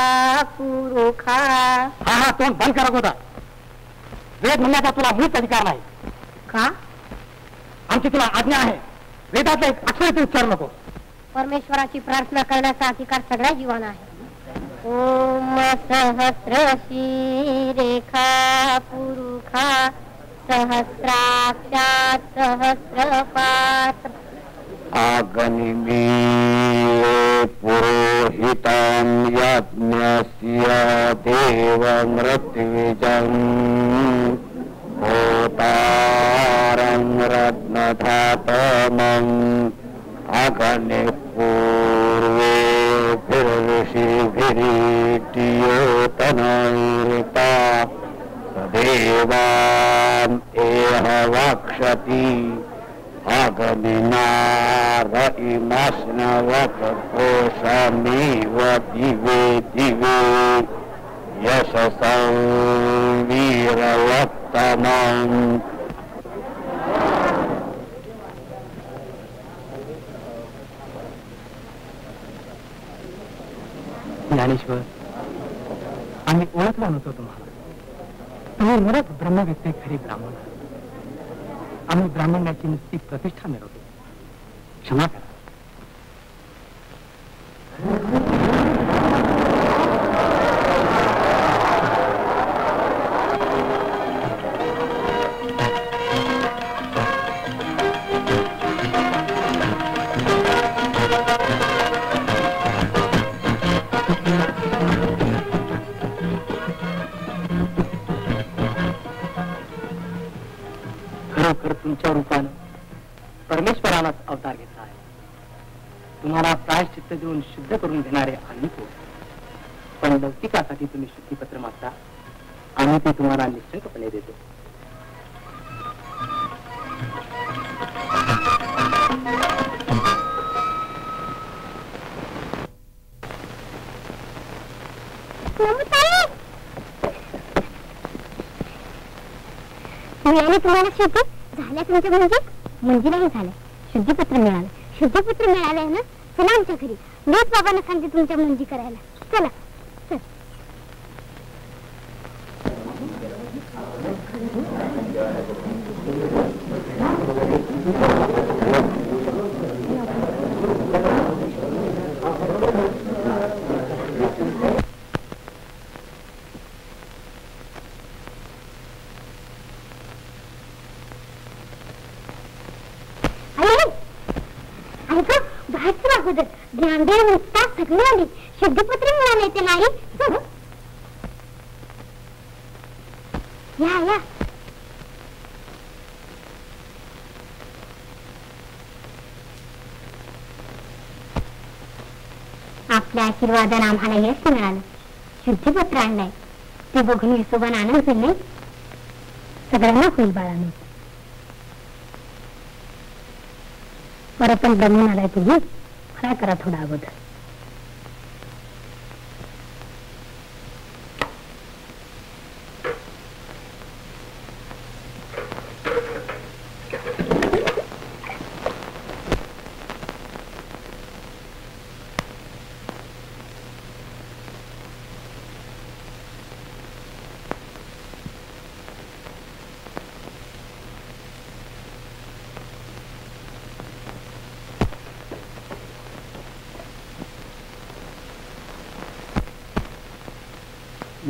पुरुखा. हा तोंड बंद करत होता. वेद म्हणण्याचा तुला मुळीच अधिकार नाही. का? आमची तुला आज्ञा आहे. वेदातला एक अक्षर तू उच्चारू नको. परमेश्वराची प्रार्थना करण्याचा अधिकार सगळ्या जीवांना आहे. ओम सहस्र शीरेखा पुरुखा सहस्राक्षात सहस्रपात. आगनिमी पुरोहितं यज्ञस्य देवमृत्युजं होतारं रत्नधातमं अग्ने पूर्वेभिर्षिभिरीटियोतनैर्ता सदेवान् एह वक्षति अग्निनार इमस्नवकोशमेव दिवे दिवे यशसं वीरवत्तमम्. ज्ञानेश्वर, आम्ही ओळखलो नव्हतो तुम्हाला. तुम्ही मुळात ब्रह्मविद्ये खरी ब्राह्मण. आम्ही ब्राह्मणाची नुसती प्रतिष्ठा मिळवतो. क्षमा करा. खरोखर तुमच्या रूपानं परमेश्वरालाच अवतार घेतला आहे. तुम्हाला प्रायश्चित्त देऊन शुद्ध करून घेणारे आम्ही कोण? पण लौकिकासाठी तुम्ही शुद्धीपत्र मागता. आम्ही ते तुम्हाला निश्चितपणे देतो. तुम्हाला शुद्धी झाल्या तुमच्या म्हणजे नाही झालं. शुद्धीपत्र मिळालं. शुद्धीपत्र मिळालंय ना. चला आमच्या घरी. मीच बाबांना सांगते तुमच्या मुंजी करायला. चला चल. बाहेरचं अगोदर ध्यान नुसता सगळी आली शुद्धपत्र मिळाले ते नाही. या या आपल्या आशीर्वादाने आम्हाला यश मिळालं. शुद्धीपत्र आणलंय ते बघून विसोबान आनंद होईल नाही. सगळ्यांना होईल बाळाने. बरं पण दमून आलाय तुम्ही. काय करा थोडा अगोदर.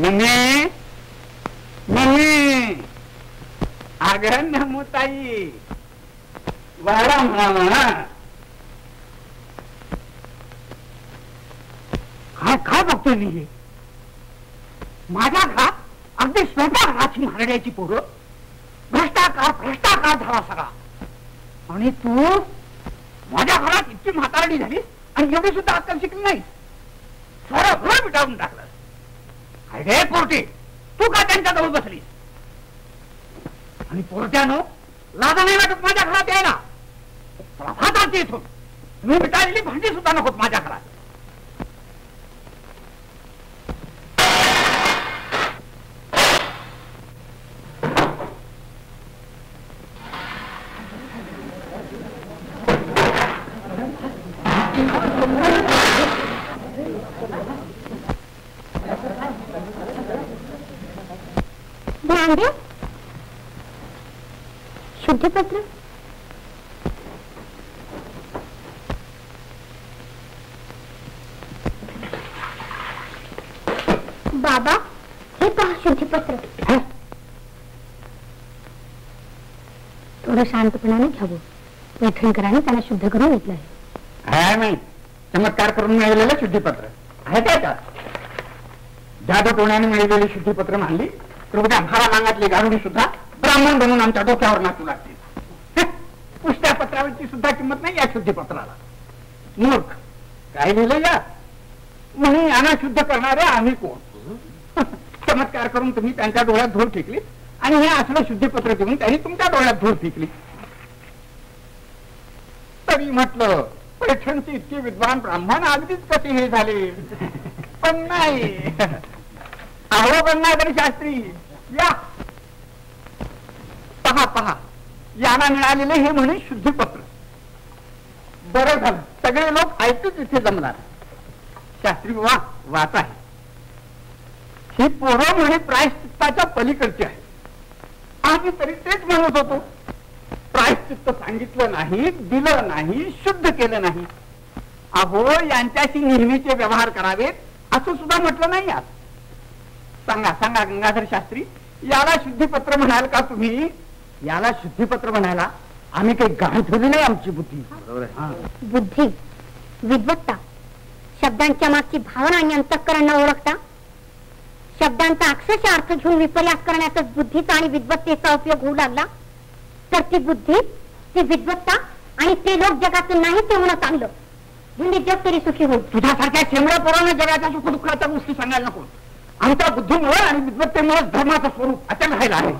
मम्मी मम्मी अगं नमुताई वाडा म्हणा. काय काय बघतोय मी? माझ्या घरात अगदी स्वयंपाकघराची महारड्याची पोरं. भ्रष्टाचार भ्रष्टाचार झाला सगळा. आणि तू माझ्या घरात इतकी म्हातारडी झाली आणि एवढी सुद्धा अक्कल शिकली नाही. सारं घर मिटावून टाकलं. अरे पोरटे, तू का त्यांच्या जवळ बसलीस? आणि पोरट्यानं लाजा नाही वाटत माझ्या घरात यायला. प्रभातात येतो तुम्ही मिटाळलेली भांडी सुद्धा नकोत माझ्या घरात. शुद्धीपत्र बाबा हे पहा शुद्धीपत्र. थोडं शांतपणाने घ्यावं. पैठणकरांनी त्यांना शुद्ध करून घेतलं आहे. नाही चमत्कार करून मिळवलेलं शुद्धीपत्र आहे काय का? जादू टोण्याने मिळवलेली शुद्धीपत्र मानली तर उद्या भारा मागातली गारुडी सुद्धा ब्राह्मण बनून आमच्या डोक्यावर नाचू लागतील. पुष्ट्या पत्रावरची सुद्धा किंमत नाही या शुद्धीपत्राला. मूर्ख काय लिहिलं या? म्हणे यांना शुद्ध करणारे आम्ही कोण? चमत्कार करून तुम्ही त्यांच्या डोळ्यात धूळ फेकली आणि हे असलं शुद्धीपत्र देऊन त्यांनी तुमच्या डोळ्यात धूळ फेकली. तरी म्हटलं पैठणची इतकी विद्वान ब्राह्मण अगदीच कसे हे झाले. पण नाही. अहो गंगाधर शास्त्री या पहा पहा यांना मिळालेले हे म्हणे शुद्धीपत्र. बरं झालं सगळे लोक ऐकूच इथे जमणार. शास्त्री वा वाचा आहे. ही पोरं म्हणे प्रायश्चित्ताच्या पलीकडची आहे. आम्ही तरी तेच म्हणत होतो. प्रायश्चित्त सांगितलं नाही, दिलं नाही, शुद्ध केलं नाही. अहो यांच्याशी नेहमीचे व्यवहार करावेत असं सुद्धा म्हटलं नाही. आज सांगा सांगा गंगाधर शास्त्री याला शुद्धीपत्र म्हणाल का तुम्ही? याला शुद्धीपत्र म्हणायला आम्ही काही गाण ठेवली नाही आमची बुद्धी. बुद्धी विद्वत्ता शब्दांच्या मागची भावना आणि अंतःकरण न ओळखता शब्दांचा अक्षरशः अर्थ घेऊन विपर्यास करण्यातच बुद्धीचा आणि विद्वत्तेचा उपयोग होऊ लागला तर ती बुद्धी ती विद्वत्ता आणि ते लोक जगाचं नाही ते होणं चांगलं. म्हणजे जग तरी सुखी होईल. तुझ्यासारख्या शेमड्या पोरांना जगाच्या सुखदुःखाच्या गोष्टी सांगायला नको. आमच्या बुद्धीमुळे आणि विद्वत्तेमुळे धर्माचं स्वरूप अचल राहिलं आहे.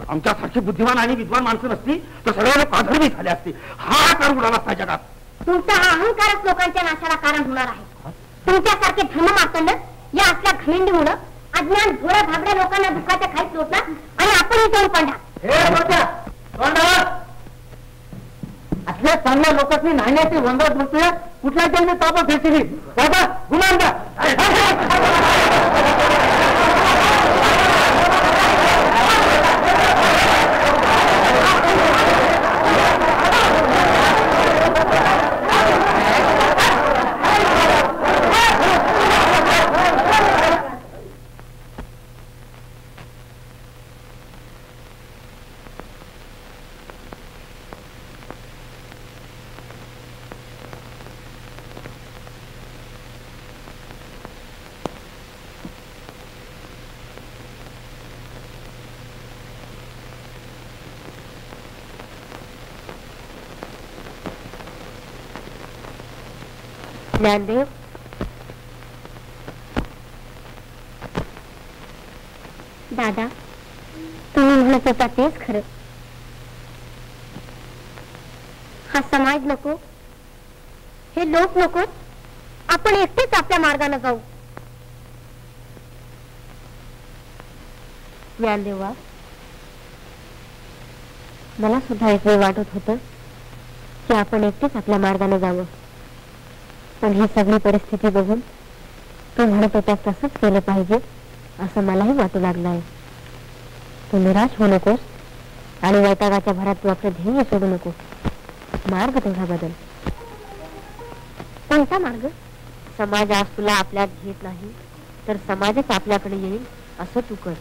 आमच्यासारखी बुद्धिमान आणि विद्वान माणसं नसती तर सगळे लोक अधर्मी झाले असते. हा कार उडाला असता जगात. तुमचा हा अहंकारच लोकांच्या नाशाला कारण होणार आहे. तुमच्यासारखे धर्ममार्तंड या असल्या घमेंडीमुळे अज्ञान भोळ्या भाबड्या लोकांना दुःखाच्या खाईत लोटणार आणि आपणही जाऊन पडणार. असल्या चांगल्या लोकांनी नाण्याची वंदर धरतोय. कुठल्या त्यांनी ताबा घेतली बाबा गुन्हा ज्ञानदेव, दादा, तुम्ही म्हणत होता तेच खरं. हा समाज नको, हे लोक नको, आपण एकटेच आपल्या मार्गाने जाऊ. ज्ञानदेवा, मला सुद्धा एक वेळ वाटत होतं की आपण एकटेच आपल्या मार्गाने जावं, पण ही सगळी परिस्थिती बघून तू म्हणत होता तसंच केलं पाहिजे असं मलाही वाटू लागलं आहे. तू निराश होऊ नकोस आणि वैतागाच्या भरात तू आपलं ध्येय सोडू नको. मार्ग तुझा बदल. कोणता मार्ग? समाज आज तुला आपल्यात घेत नाही तर समाजच आपल्याकडे येईल असं तू कर.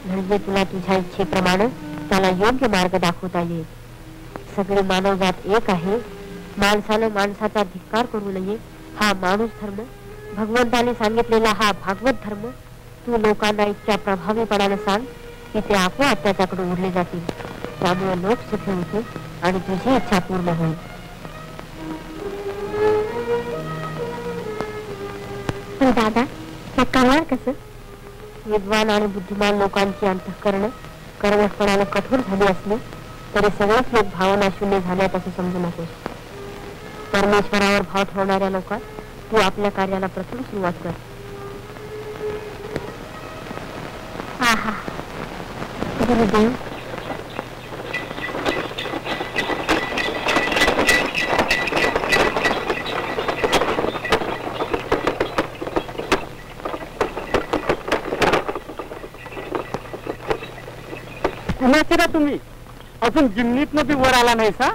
म्हणजे तुला तुझ्या इच्छेप्रमाणे त्याला योग्य मार्ग दाखवता येईल. सगळी मानवजात एक आहे. माणसानं माणसाचा धिक्कार करू नये हा माणूस धर्म, भगवंताने सांगितलेला हा भागवत धर्म तू लोकांना इतक्या प्रभावीपणाने सांग की ते आपोआप त्याच्याकडे उरले जातील. त्यामुळे लोक सुखी होतील आणि तुझी इच्छा पूर्ण होईल. पण दादा, हे करणार कसं? विद्वान आणि बुद्धिमान लोकांची अंतःकरण कर्मठपणाने कठोर झाली असली तरी सगळेच लोक भावना शून्य झाल्यात असं समजू नकोस. परमेश्वरावर भाव ठेवणाऱ्या लोकांत तू आपल्या कार्याला प्रथम सुरुवात कर. आहा, गुरुदेव, तुम्ही अजून जिमनीतनं बी वर आला नाही सा,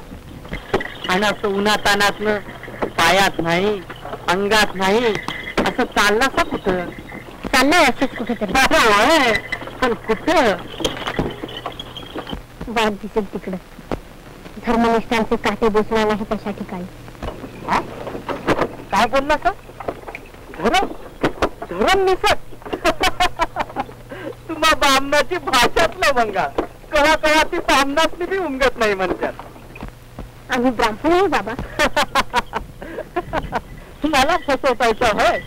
आणि असं उन्हातानातनं पायात नाही अंगात नाही असं चालला सा कुठं? चाललंय असंच कुठेतरी. पण कुठं? वाद दिसेल तिकडं. धर्मनिष्ठांचे काटे बसणार नाही तशा ठिकाणी. काय बोलला का? धरण निसट तुम्हा बामणाची भाषातलं बंगा कळा कळा ती बामणातली बी उमगत नाही म्हणतात. आम्ही ब्राह्मण आहे बाबा. मला फसवतायचं होय?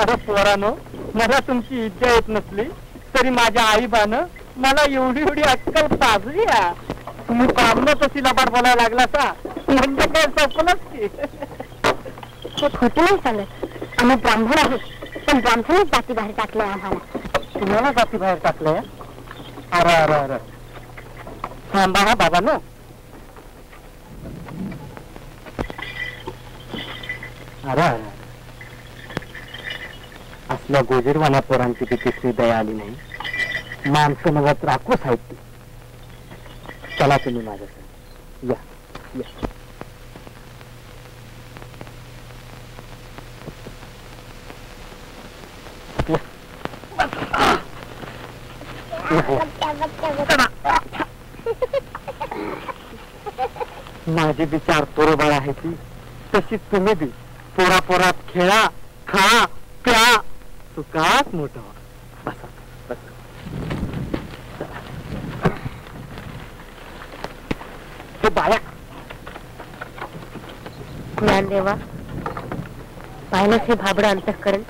अरे पोरानो, मला तुमची इच्छा येत नसली तरी माझ्या आईबानं मला एवढी एवढी अक्कल पाजली. तुम्ही बामण तशी लबाड बोलायला लागला सा म्हणजे काय सपनच की. खोटं नाही सांगत. आम्ही ब्राह्मण आहोत, पण ब्राह्मणच जाती बाहेर टाकलंय आम्हाला. तुम्हाला जाती बाहेर टाकलंय? अरे अरे अरे, थांबा हा बाबा नो. अरे असल्या गोजीरवाना पोरांची तिसरी दया आली नाही. माणसं मनात राखूच आहेत ती. चला तुम्ही माझ्याकडे या. माझी बी 4 पोरं बाळ आहे ती, तशी तुम्ही बी पोरा पोरात खेळा, खा, प्या, सुखात मोठं व्हा. बसा बसा. हे बाळा. ज्ञानदेवा, पाहिलंच हे भाबडं अंतःकरण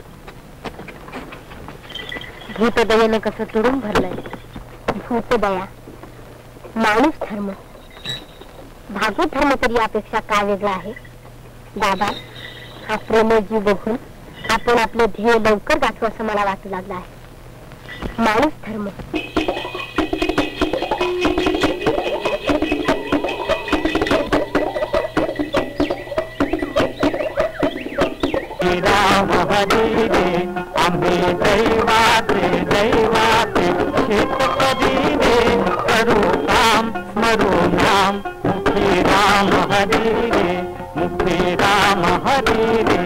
भूतदयेनं कसं तुडून भरलंय. भूतदया, माणूस धर्म, भागवत धर्म तरी यापेक्षा काय वेगळा आहे? दादा, हा प्रेमळ जीव बघून आपण आपलं ध्येय लवकर गाठू असं मला वाटू लागलं आहे. माणूस धर्म. आम्ही दैवाचे दैवाचे शेतकरी रे, करू काम स्मरू नाम, मुखी राम हरी रे, मुखी राम हरी रे.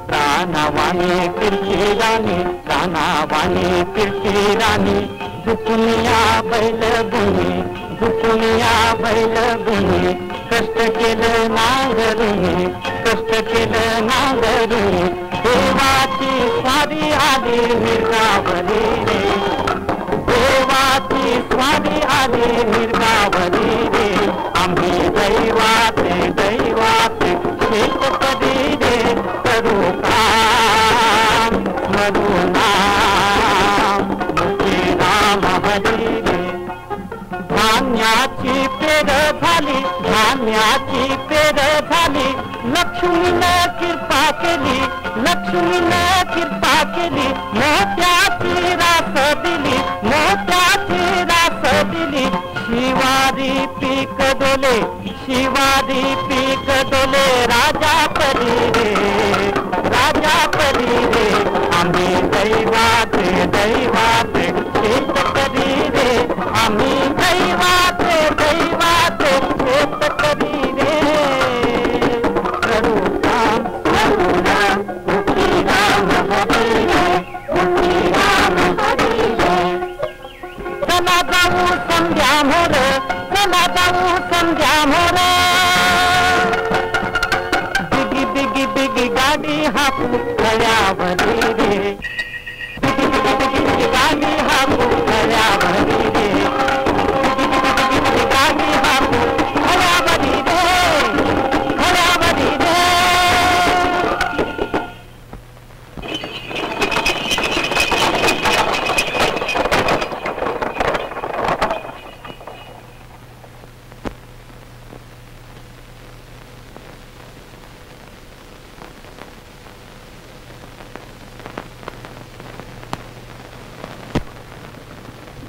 प्राणवाणी फिरकी राणी, प्राणवाणी फिरकी राणी, दुनिया बैल गुणी, दुनिया बैल गुणी. कष्ट केलं नांगरुणी, कष्ट केलं नांगरुणी. देवाची स्वारी आली मिरगावली रे, देवाची स्वारी आली मिरगावली रे. आम्ही दैवाचे दैवाचे शेतकरी रे, लक्ष्मीनं कृपा केली, लक्ष्मीनं कृपा केली, मोत्याची रास दिली, मोत्याची रास दिली. शिवारी पीक डोले, शिवारी पीक डोले, राजा परी रे, राजा परी रे. आम्ही दैवाचे दैवाचे शेतकरी रे, आम्ही दैवाचे दैवाचे शेतकरी रे. राम राम तुझी राम हरी रे, तुझी राम हरी रे. चला जाऊ संध्या मोर, चला जाऊ संध्या मोर. बिगी बिगी बिगी गाडी हाकू खळ्यावरी रे, बिगी बिगी बिगी गाडी हाकू खळ्यावरी रे, बिगी बिगी बिगी गाडी हाकू खळ्यावरी रे, खळ्यावरी रे.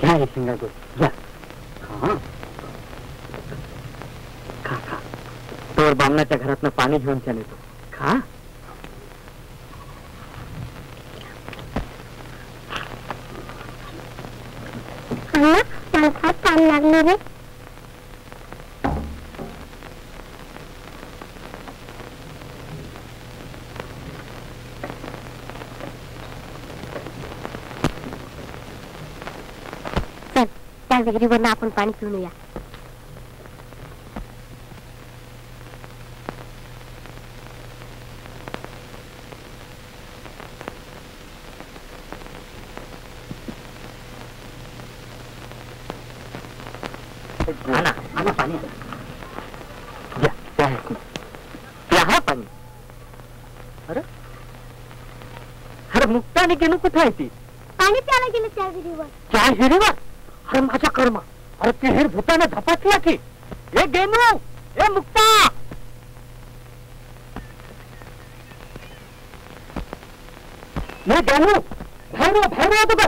घ्या हे शिंगागोळ घ्या. खा खा. तोवर बामणाच्या घरातनं पाणी घेऊन त्या नेतो. खा. मला फार ताण लागले रे. चल त्या विहिरीवरनं आपण पाणी पिऊन येऊया. पाणी घ्या. घ्या हा पाणी. अरे अरे मुक्ता आणि गेनू कुठे आहे ती? पाणी प्यायला गेलं त्या विहिरीवर. त्या हिरीवर? अरे माझ्या कर्म. अरे ते हिर भूताने झपाटला की. ए गेनू, ए मुक्ता. गेनू बाहेर बाहेर तू.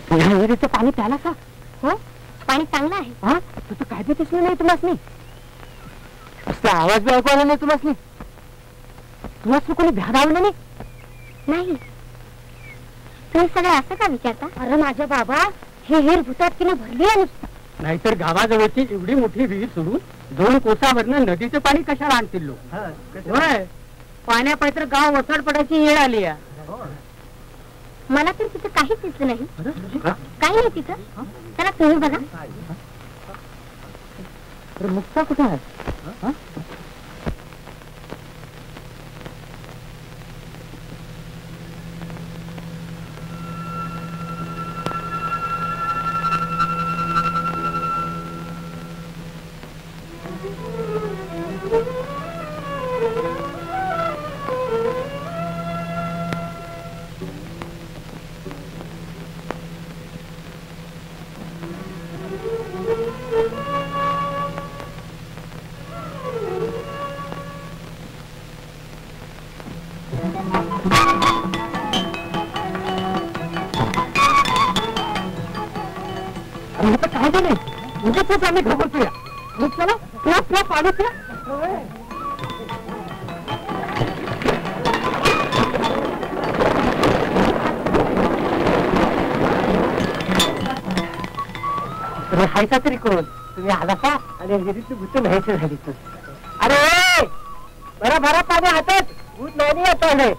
विहिरीचं पाणी प्याला का? हो पाणी चांगलं आहे. हा तू काय देतेस नाही तुम्हाला? असला आवाज बी ऐकू आला नाही तुम्हाला? तुम्हाला कोणी ध्यान आवडलं नाही? नाही. तुम्ही सगळं असं का विचारता? अरे माझ्या बाबा हे हिर भूताटकीने भरली आहे नुसतं. नाहीतर गावाजवळची एवढी मोठी विहीर सोडून 2 कोसावरनं नदीचं पाणी कशाला आणतील लोक? होय पाण्यापायी गाव वसाड पडायची वेळ आली आहे. मला तर तिथं काहीच दिसलं नाही. काही नाही तिथं. चला तुम्ही बघा. मुक्ता कुठे आहे? काय झालं? उगाच आम्ही घाबरतोया. चला तुला पाणी प्या. राहायचा तरी कोण? तुम्ही आला का? आणि विहिरीची भूत न्यायची झाली तर. अरे बरा बरा पाणी हातात. भूत नाही येत आहे.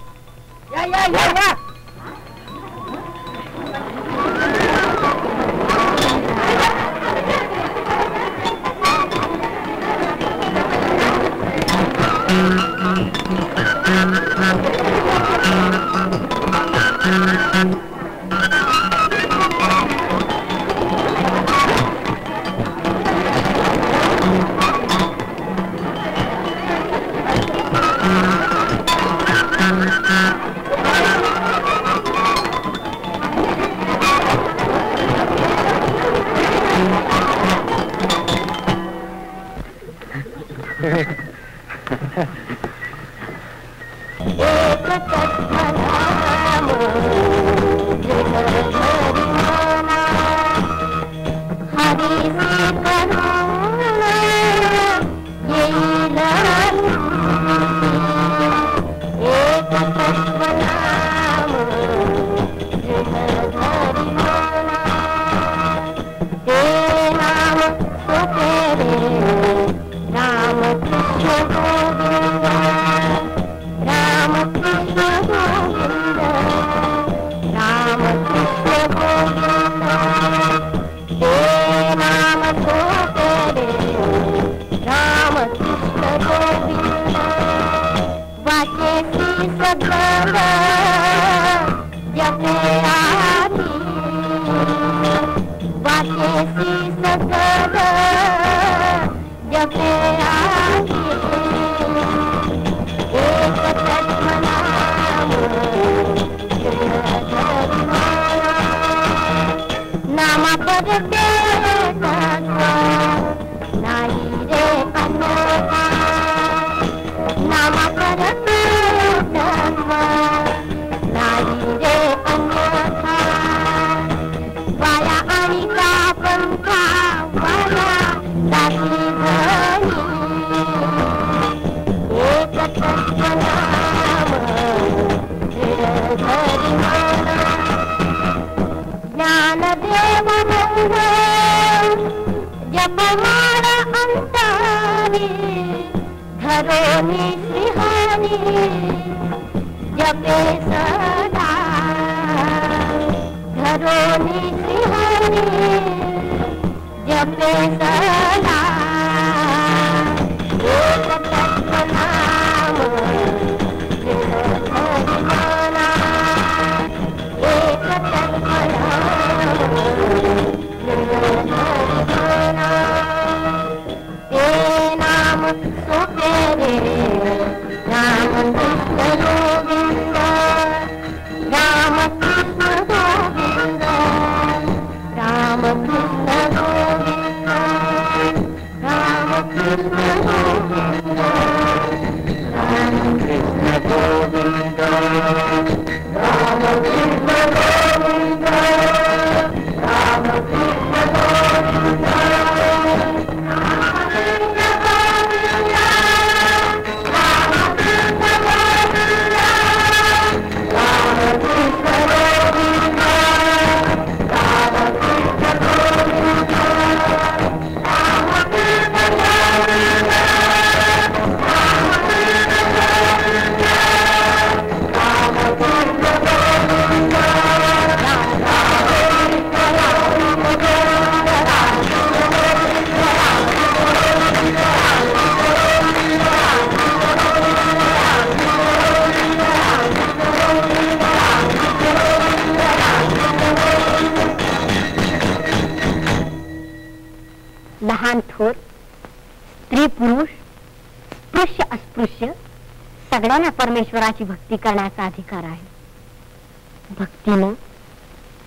या या या या. आधी वाटेसी सकल जपे आधी एक तत्वनाम नामा परते तत्व नाही रे अन्यथा नामा परते तत्व नाही रे अन्यथा वाया आणि का पंथा वाया दासी धनी एक तत्वनाम धरी माना ज्ञानदेव नंद जपमाळ अंतारी धरोनी श्रीहारी जपे सदा धरोनी श्रीहारी जपे सदा एक तत्वनाम धरी माना एक तत्वनाम ते नाम सोपे रे राम कृष्ण गोविंद राम कृष्ण गोविंद राम कृष्ण गोविंद राम कृष्ण गोविंद राम कृष्ण गोविंद राम कृष्ण गोविंद राम कृष्ण गोविंद लहान थोर स्त्री पुरुष स्पृश्य अस्पृश्य सगळ्यांना परमेश्वराची भक्ती करण्याचा अधिकार आहे. भक्तीनं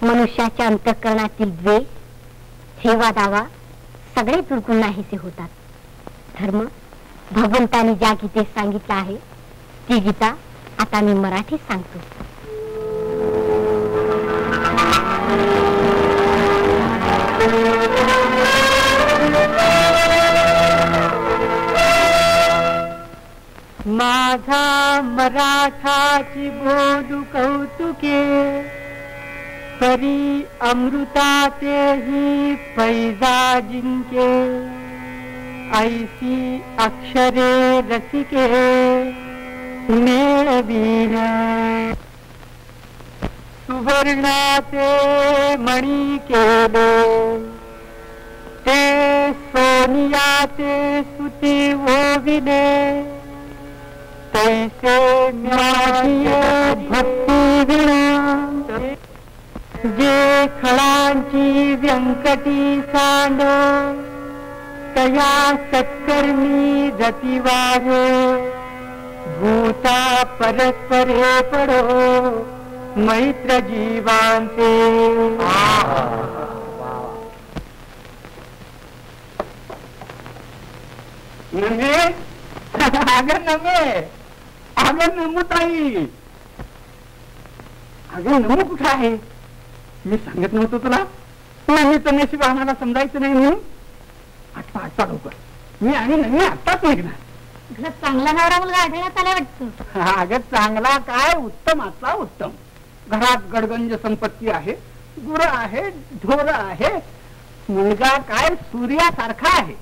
मनुष्याच्या अंतःकरणातील द्वेष हेवा दावा सगळे तुडकून नाहीसे होतात. धर्म भगवंतांनी ज्या गीतेत सांगितलं आहे ती गीता आता मी मराठीत सांगतो. माझा मराठाची बोलू कौतुके परी अमृतातेही पैजा जिंके ऐसी अक्षरे रसिके मेळवीन सुवर्णाचे मणी केले ते सोनियाचे सुती ओविले तैसे माझी भक्ती विना जे खळांची व्यंकटी सांड तया सत्कर्मी रती वाढे भूता परस्परे पडो मैत्र जीवांचे. अगं नमे अगं नमुताई अगं नमू कुठं आहे? मी सांगत नव्हतो तुला नमीचं नशीब आम्हाला समजायचं नाही म्हणून. आठवा आठवा लवकर मी आणि नमी आत्ताच निघणार. घरात चांगला नवरा मुलगा आढळण्यात आला वाटतं. अगं चांगला काय उत्तमातला उत्तम. घरात गडगंज संपत्ती आहे गुरं आहे ढोरं आहे. मुलगा काय सूर्यासारखा आहे.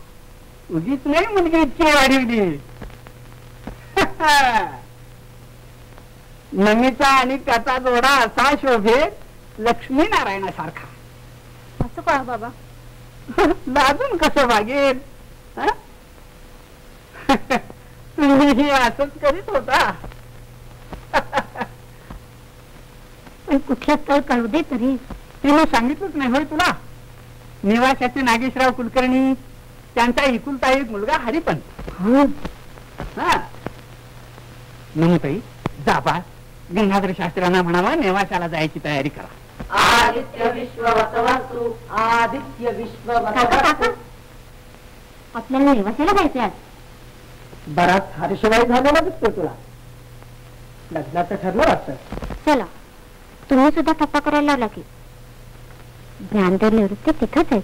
उगीच नाही मुलगी इतकी वाढवली. नमीचा आणि त्याचा जोडा असा शोभे लक्ष्मीनारायणासारखा. असं का बाबा? लाजून कसं वागेल? तुम्ही असंच करीत होता. पण कुठलं स्थळ कळू दे तरी. ते मी सांगितलंच नाही होय तुला. निवासाचे नागेशराव कुलकर्णी, त्यांचा एकुलता एक मुलगा हरिपंत. हा नमुताई जा बाळ, गंगाधर शास्त्र्यांना म्हणावा नेवासाला जायची तयारी करा. आदित्य विश्व वसवस्तु, आदित्य विश्व वसवस्तु. आपल्याला नेवासाला जायचंय आज. बराच हर्षवाई झालेला दिसतो तुला. लग्नाचं ठरलं वाटतं. चला, तुम्ही सुद्धा टप्पा करायला लावला की. ज्ञानदेव निवृत्ती तिथंच आहेत,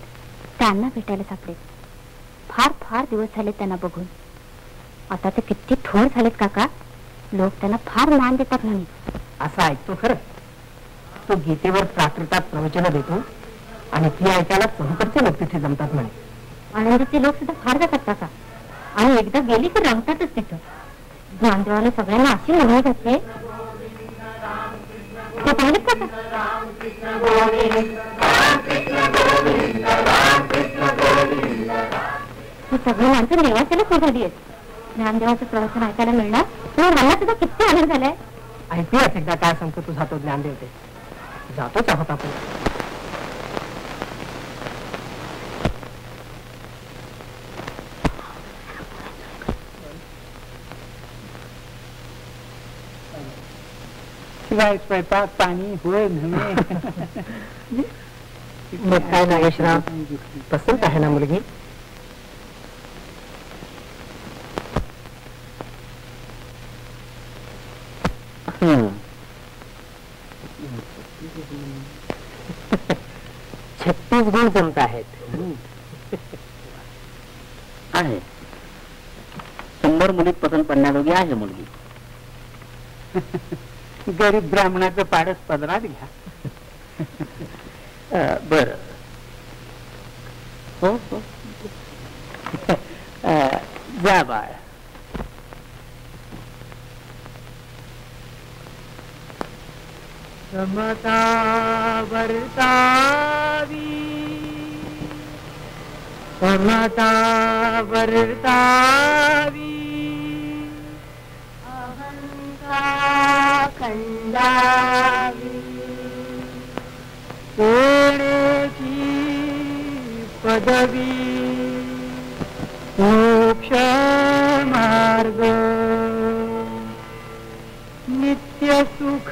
त्यांना भेटायला सापडेल. फार फार दिवस झाले त्यांना बघून. आता ते किती थोर झालेत काका, लोक त्यांना फार मान देतात म्हणे. असं ऐकतो खरं. तो गीतेवर प्राकृतात प्रवचन देतो आणि ती ऐकायला चौकडचे लोक तिथे जमतात म्हणे. आनंदाचे लोक सुद्धा फार जातात काका, आणि एकदा गेली की रंगतातच तिथं. ज्ञानदेवाने सगळ्यांना अशी म्हणून घातले. ते पाहिलेत काका? ही सगळी माणसं नेवासालाच निघाली आहेत. ज्ञानदेवाचं प्रवचन ऐकायला मिळणार तर मला सुद्धा किती आनंद झालाय. ऐकूयाच एकदा काय सांगतो तुझा तो ज्ञानदेव ते. जातोच आहोत आपण. शिवाय स्वयंपाक पाणी होय नव्हे. मग काय नागेशराव, पसंत आहे ना मुलगी? छत्तीस गुण जमत आहेत. आहे 100 मुलीत पसंत पडण्याजोगी आहे मुलगी. गरीब ब्राह्मणाचं पाडस पदरात घ्या. बर हो हो. जा बाळ. समता वर्तावी, समता वर्तावी, खंडावी, कोणेची पदवी, मोक्ष मार्ग, नित्य सुख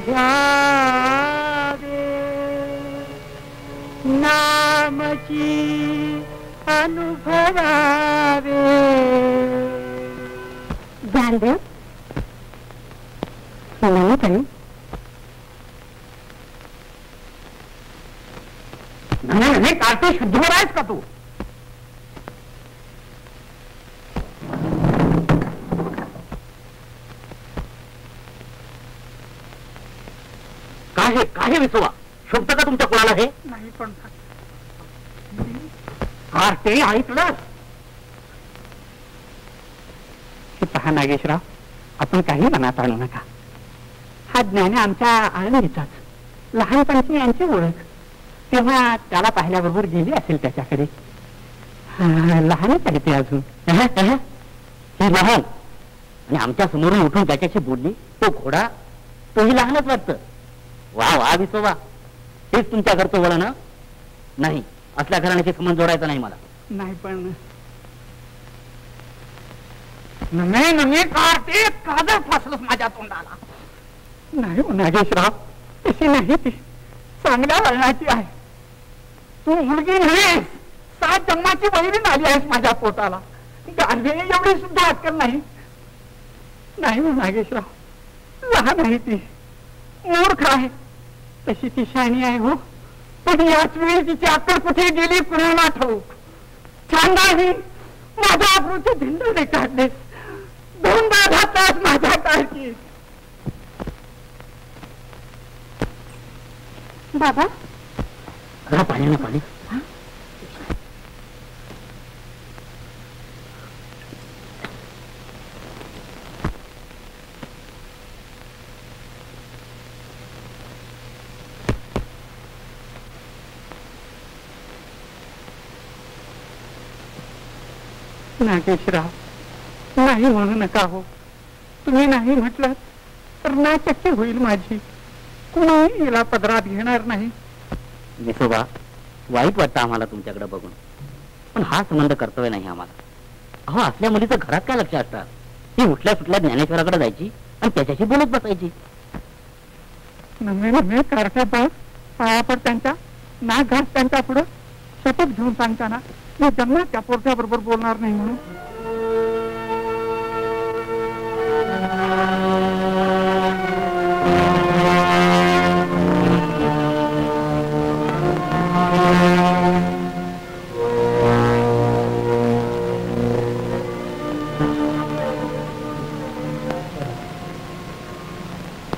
ध्यावे, नामची अनुभवावे. ज्ञानदेव नाही कार्टे शुद्धवर आहेस का तू? काय विसवा शोभत का तुमच्या कोणाला हे? नाही पण कार्टे ऐकलं? हे पहा नागेशराव, आपण काही मनात आणू नका. हा ज्ञानी आमच्या आळंदीचाच, लहानपणची यांची ओळख. तेव्हा त्याला पाहिल्याबरोबर गेली असेल त्याच्याकडे. लहानच आहे ते अजून. हे लहान आणि आमच्या समोरून उठून त्याच्याशी बोलली. तो घोडा तोही लहानच वाटतं. वा वा विसोबा, हेच तुमच्या घरचं वळण ना? नाही, असल्या घराण्याशी संबंध जोडायचा नाही मला. नाही पण नाही कार्टे, काजळ फासलंच माझ्या तोंडाला. नाही नागेशराव, तशी नाही ती. चांगल्या वळणाची आहे. तू मुलगी नव्हेस, 7 जन्माची वैरीण आली आहेस माझ्या पोटाला. गाढवे एवढी सुद्धा अक्कल नाही. नाही नागेशराव, लहान आहे ती, मूर्ख आहे. तशी ती शहाणी आहे हो, पण याच वेळी तिची अक्कल कुठे गेली कुणाला ठाऊक. छानदाही माझ्या अब्रूचे धिंडे काढलेस. 2दा घातलास माझ्या टाळकीत. बाबा घरा पाणी ना पाणी. नागेशराव, नाही म्हणू नका हो. तुम्ही नाही म्हटलं तर नाचक्की होईल माझी. कुणी हिला पदरात घेणार नाही. विसोबा, वाईट वाटतं आम्हाला तुमच्याकडे बघून, पण हा संबंध कर्तव्य नाही आम्हाला. अहो, असल्या मुलीचं घरात काय लक्ष असतात? ती उठल्या सुटल्या ज्ञानेश्वराकडे जायची आणि त्याच्याशी बोलत बसायची. नव्हे नव्हे कारटे बघ, पायापर त्यांच्या नाक घास त्यांच्या पुढं शपथ घेऊन सांगताना मी जन्मात त्या पोरच्या बरोबर बोलणार नाही म्हणून.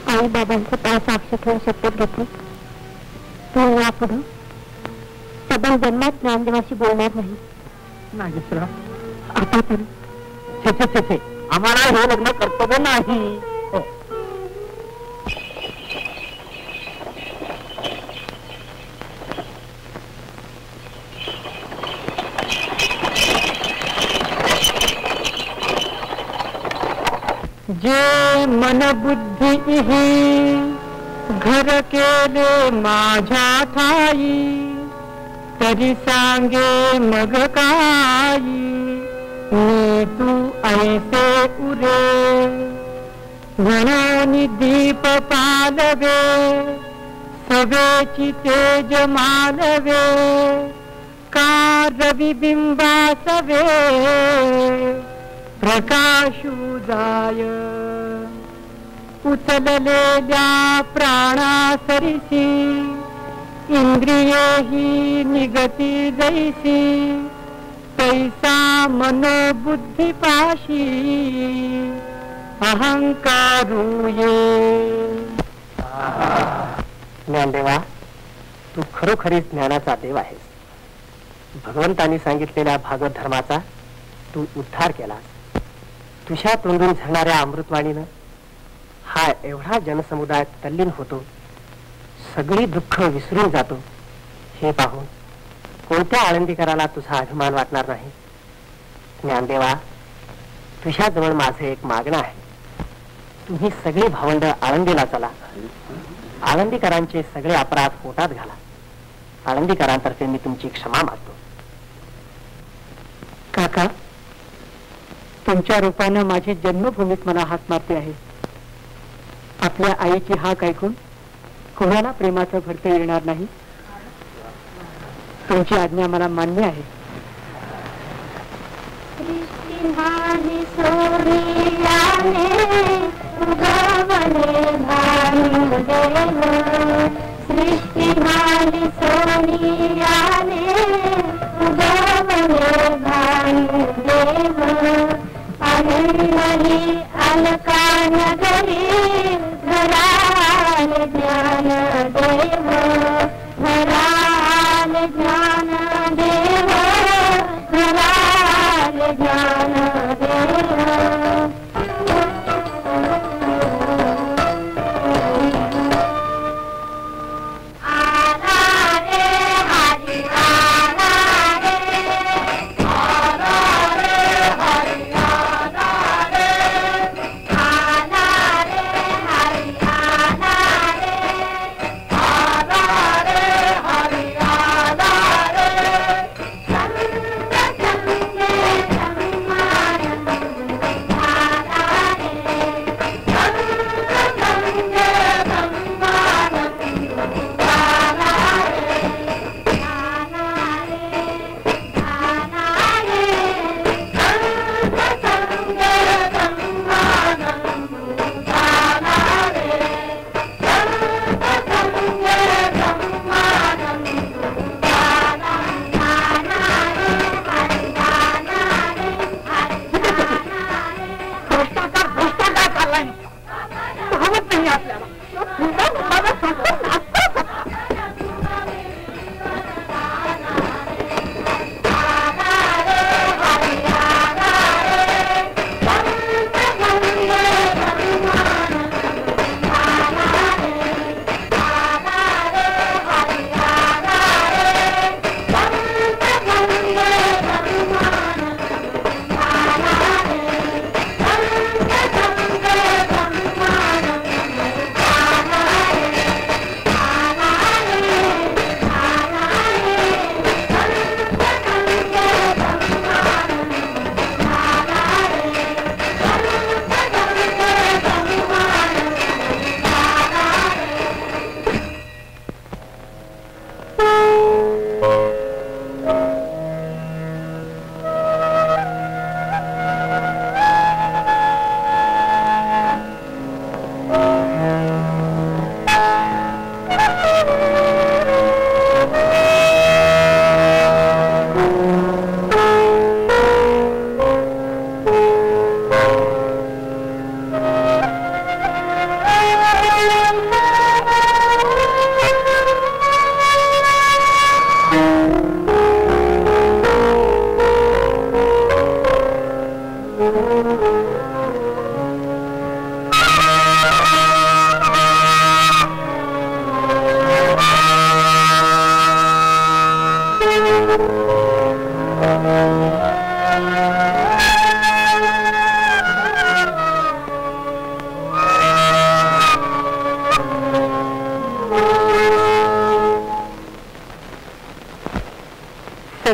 आई बाबांचं पाय साक्ष ठेवून शपथ घेतली, तो यापुढे सबन जन्मात ज्ञानदेवाशी बोलणार नाही. नागेशराव, आता तरी छे छे छे छे, आम्हाला हे लग्न कर्तव्य नाही. हो. जे मन बुद्धी घर केले माझ्या ठाई, तरी सांगे मग काही मी तू ऐसे उरे. म्हणानी दीप पालवे सवेची तेज मालवे, का रविबिंबासवे प्रकाशू जाय. उचललेल्या प्राणासरिसी इंद्रिये ही निगती जैसी, तैसा मन बुद्धी पाशी अहंकारू ये. ज्ञानदेवा, तू खरोखरीच ज्ञानाचा देव आहेस. भगवंतांनी सांगितलेल्या भागवत धर्माचा तू उद्धार केलास. तुझ्या तोंडून झळणाऱ्या अमृतवाणीनं हा एवढा जनसमुदाय तल्लीन होतो, सगळी दुःख विसरून जातो. हे पाहून कोणत्या आळंदीकराला तुझा अभिमान वाटणार नाही. ज्ञानदेवा, तुझ्याजवळ माझे एक मागणं आहे. तुम्ही सगळी भावंड आळंदीला चला. आळंदीकरांचे सगळे अपराध पोटात घाला. आळंदीकरांतर्फे मी तुमची क्षमा मागतो. काका, तुमच्या रूपानं माझी जन्मभूमीत मला हाक मारते आहे. आपल्या आईची हाक ऐकून कोणाला प्रेमाचं भरते येणार नाही. तुमची आज्ञा मला मान्य आहे.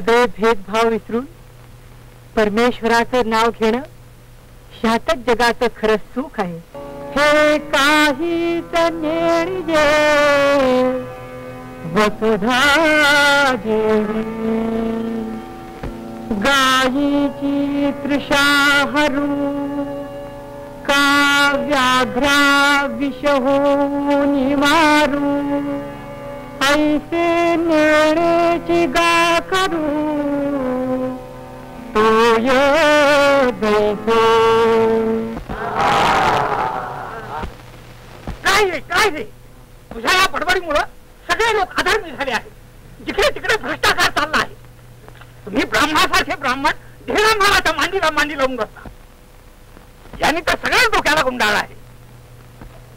सगळे भेदभाव विसरून परमेश्वराचं नाव घेणं ह्यातच जगाचं खरं सुख आहे. हे काहीच नेणजे वसुधा देवी, गायीची तृषा हरू का व्याघ्रा विष होऊन मारू, ऐसे नेण्याची गा करू तो दैसे. काय रे तुझ्या या बडबडीमुळं सगळे लोक आधार झाले आहेत. जिकडे तिकडे भ्रष्टाचार चालला आहे. तुम्ही ब्राह्मणासारखे ब्राह्मण ढेरा मालाच्या मांडीला मांडी लावून बसता. यांनी तर सगळ्या डोक्याला गुंडाळा आहे.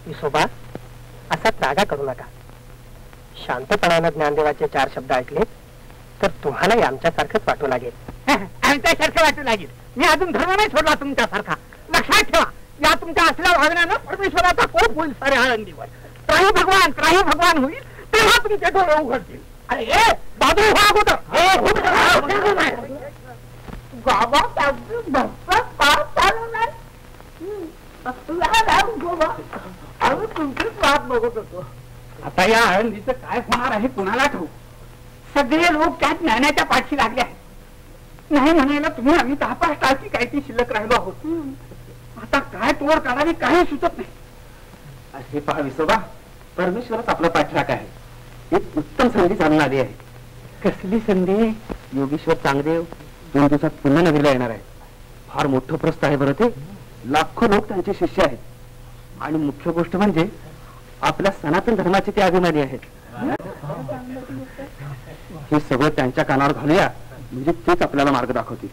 विसोबा, असा त्रागा करू नका. शांतपणानं ज्ञानदेवाचे 4 शब्द ऐकले तर तुम्हालाही आमच्यासारखंच वाटू लागेल. आमच्यासारखं वाटू लागेल. मी अजून धर्म नाही सोडला तुमच्यासारखा. लक्षात ठेवा, या तुमच्या असल्या वागण्यानं परमेश्वराचा कोप होईल सारे आळंदीवर. त्राही भगवान होईल तेव्हा तुमचे डोळे उघडतील. अरे बाजू व्हा अगोदर. तुमचीच वाट बघत होतो. आता या आळंदीचं काय होणार आहे कुणाला ठाऊक. सगळे लोक त्या ज्ञानाच्या पाठी लागले आहेत. नाही म्हणायला तुम्ही आम्ही 10-5 टाळकी काय ती शिल्लक राहिलो आहोत. आता काय तोड काढावी काही सुचत नाही. असे पहा विसोबा, परमेश्वरच आपला पाठराख आहे. एक उत्तम संधी चालून आली आहे. कसली संधी? योगेश्वर चांगदेव 2 दिवसात पुन्हा नगरीला येणार आहे. फार मोठं प्रस्थ आहे बरं ते. लाखो लोक त्यांचे शिष्य आहेत. आणि मुख्य गोष्ट म्हणजे आपल्या सनातन धर्माचे ते अभिमानी आहेत. हे सगळं त्यांच्या कानावर घालूया, म्हणजे तेच आपल्याला मार्ग दाखवतील.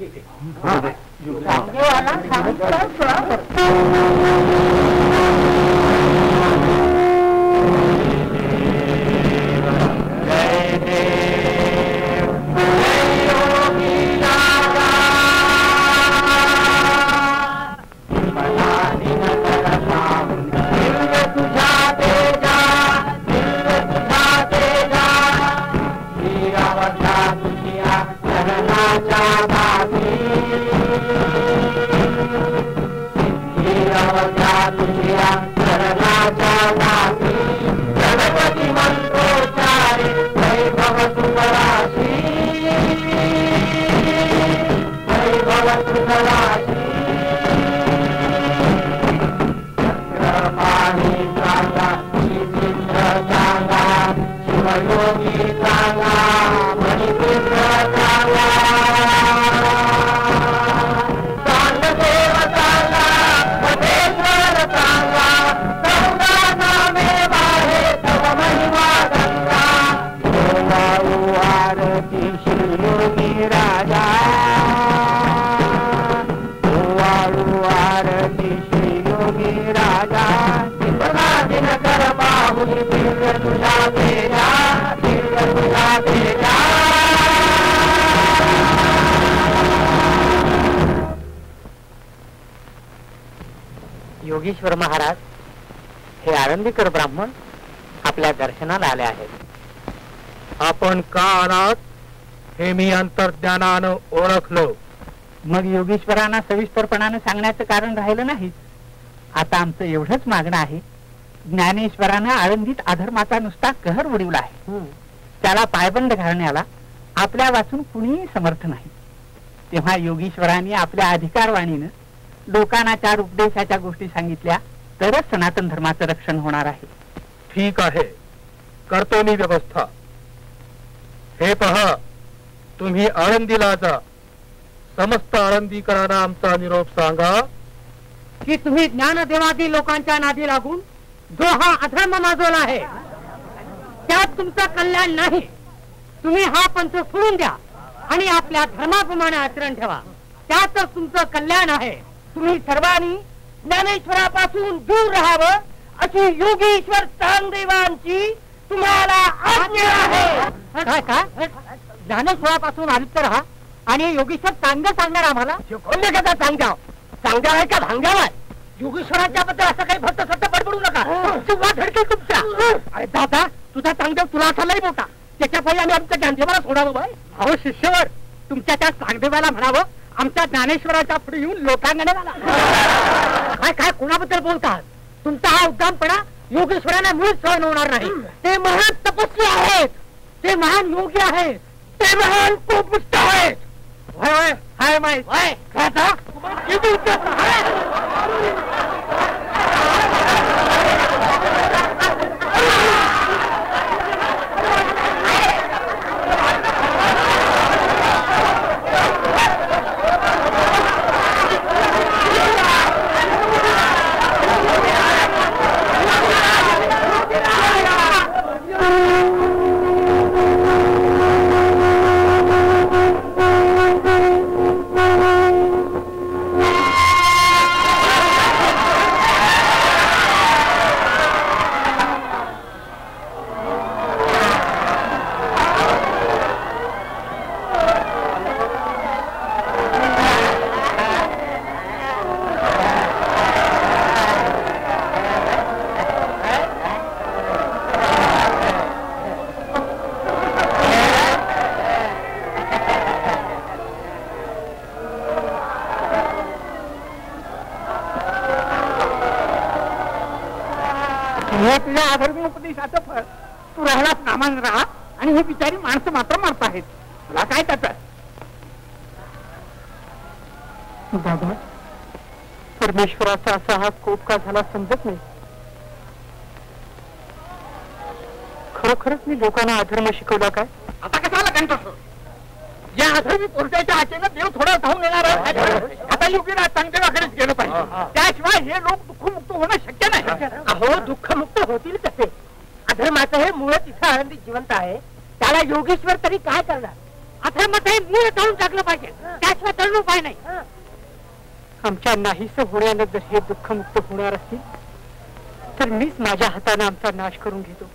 योगेश्वर महाराज हे आळंदीकर ब्राह्मण आपल्या दर्शनाला आले आहेत. आपण का आलात हे मी अंतर्ज्ञानानं ओळखलो. मग योगेश्वरांना सविस्तरपणानं सांगण्याचं कारण राहिलं नाही. आता आमचं एवढंच मागणं आहे, ज्ञानेश्वरानं आळंदीत अधर्माचा नुसता कहर उडवला आहे. त्याला पायबंद घालण्याला आपल्या वाचून कुणीही समर्थ नाही. तेव्हा योगेश्वरांनी आपल्या अधिकारवाणीनं लोकांना 4 उपदेशाच्या गोष्टी सांगितल्या तरच सनातन धर्माचं रक्षण होणार आहे. ठीक आहे, करतो मी व्यवस्था. हे पहा, तुम्ही आळंदीला जा. समस्त आळंदीकरांना आमचा निरोप सांगा की तुम्ही ज्ञानदेवादी लोकांच्या नादी लागून जो हा अधर्म माजवला आहे त्यात तुमचं कल्याण नाही. तुम्ही हा पंथ सोडून द्या आणि आपल्या धर्माप्रमाणे आचरण ठेवा, त्यातच तुमचं कल्याण आहे. तुम्ही सर्वांनी ज्ञानेश्वरापासून दूर राहावं अशी योगेश्वर चांगदेवांची तुम्हाला आज्ञा आहे. काय काय ज्ञानेश्वरापासून आलिप्त राहा आणि योगेश्वर चांगलं सांगणार आम्हाला? कोण कसा सांगजाव? सांगजाव आहे का भांगाव आहे? योगेश्वराच्या बद्दल असं काही भक्त सत्य बडबडू नका. किंवा धडकी तुमच्या. अरे दादा, तुझा चांगदेव तुला असा लई मोठा, त्याच्या पायी आम्ही आमच्या ज्ञानदेवाला सोडावं बाय. अहो शिष्यवर तुमच्या त्या सांगदेवाला म्हणावं आमच्या ज्ञानेश्वराच्या पुढे येऊन लोटांगणे घाला. काय काय कोणाबद्दल बोलतात? तुमचा हा उद्दामपणा योगेश्वरांना मुळीच सहन होणार नाही. ते महान तपस्वी आहेत, ते महान योगी आहेत, ते महान कोपिष्ट आहेत. होय होय हाय माहित होय तुझ्या आधर्मी उपदेशाचं फळ तू राहिलाच नामान राहा आणि ही बिचारी माणसं मात्र मारत आहेत. तुला काय त्याचं? बाबा परमेश्वराचा असा हा कोप का झाला समजत नाही. खरोखरच मी लोकांना अधर्म शिकवला काय? आता कशाला कंटोस? या अधर्मी पोरट्याच्या हाकेनं देव थोडा धावून येणार आहे. आता योगीला चांगदेवाकडेच गेलं पाहिजे. त्याशिवाय हे लोक दुःखमुक्त होणं शक्य नाही. अहो दुःखमुक्त होतील कसे? अधर्माचं हे मूळच इथं आनंदी जिवंत आहे. त्याला योगेश्वर तरी काय करणार? अधर्माचं हे मूळ जाऊन टाकलं पाहिजे. त्याशिवाय तरुण उपाय नाही. आमच्या नाहीसं होण्यानं जर हे दुःखमुक्त होणार असतील तर मीच माझ्या हाताने आमचा नाश करून घेतो.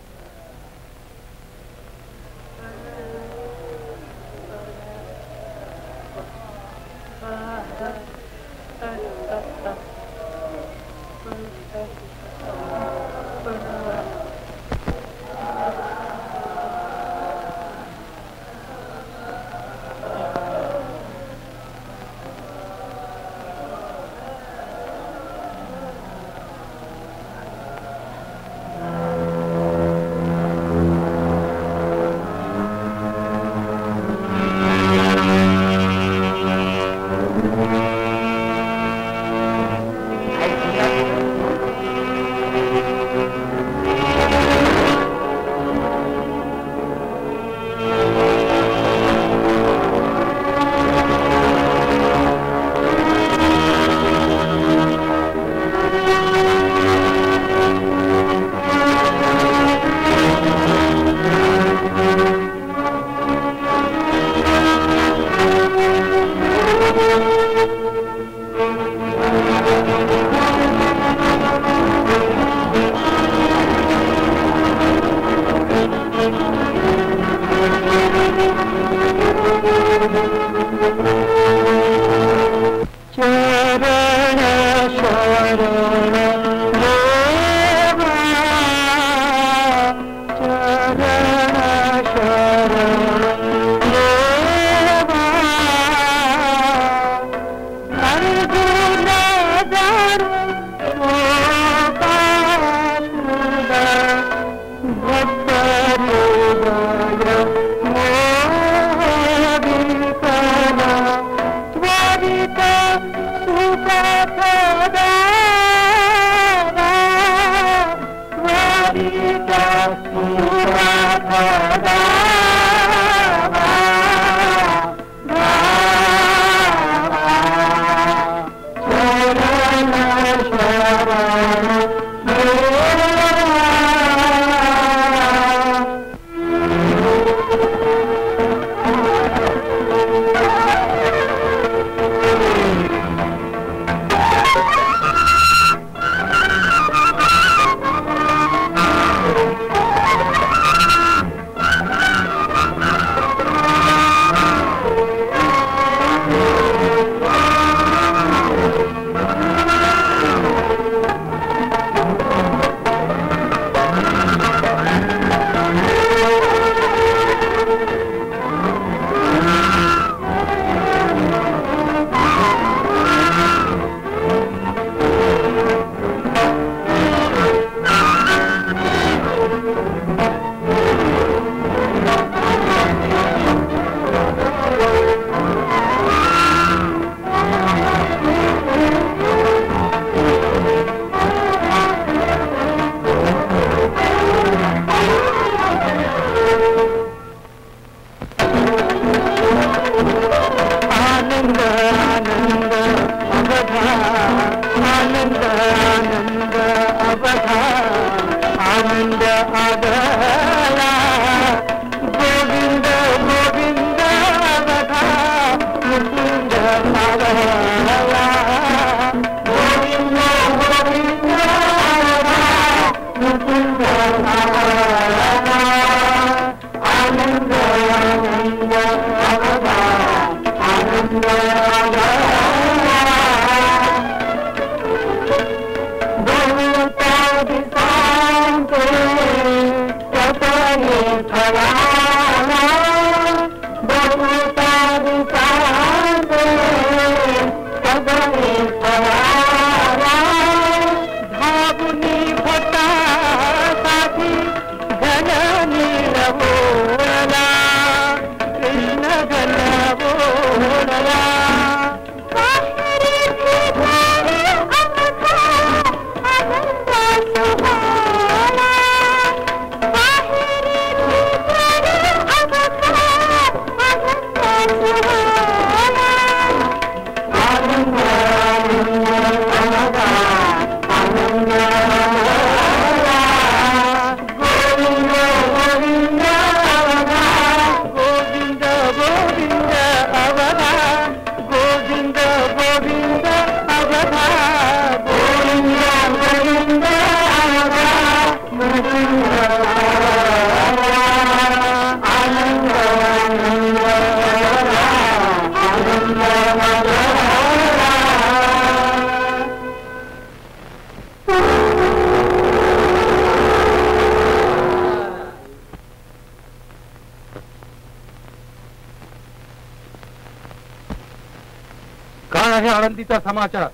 आळंदीचा समाचार.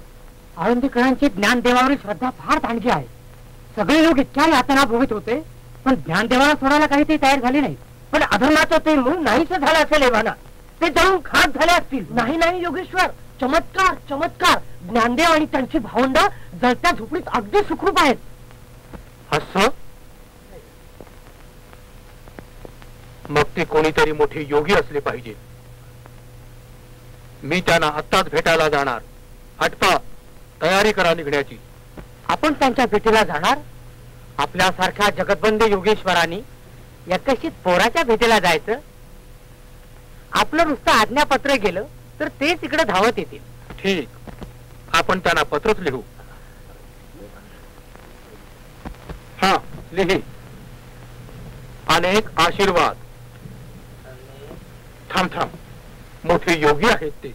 आळंदीकरांची ज्ञानदेवावरील श्रद्धा फार दांडगी आहे. सगळे लोक इतक्या यातना भोगत होते, पण ज्ञानदेवाला सोडायला काही ते तयार झाले नाही. पण अधर्माचं ते मूळ नाहीच झालं असेल एव्हाना. ते जळून खाक झाले असतील. नाही नाही योगेश्वर, चमत्कार चमत्कार. ज्ञानदेव आणि त्यांची भावंड जळत्या झोपडीत अगदी सुखरूप आहेत. असं मग ते कोणीतरी मोठे योगी असले पाहिजे. मी त्यांना आत्ताच भेटायला जाणार. हटपा, तयारी करा निघण्याची. आपण त्यांच्या भेटीला जाणार? आपल्यासारख्या जगतबंद योगेश्वरांनी एकशीत पोराच्या भेटीला जायचं? आपलं नुसतं आज्ञापत्र गेलं तर तेच इकडे धावत येतील. ठीक, आपण त्यांना पत्रच लिहू. हा लिही. अनेक आशीर्वाद. थांब थांब, मोठे योगी आहेत ते,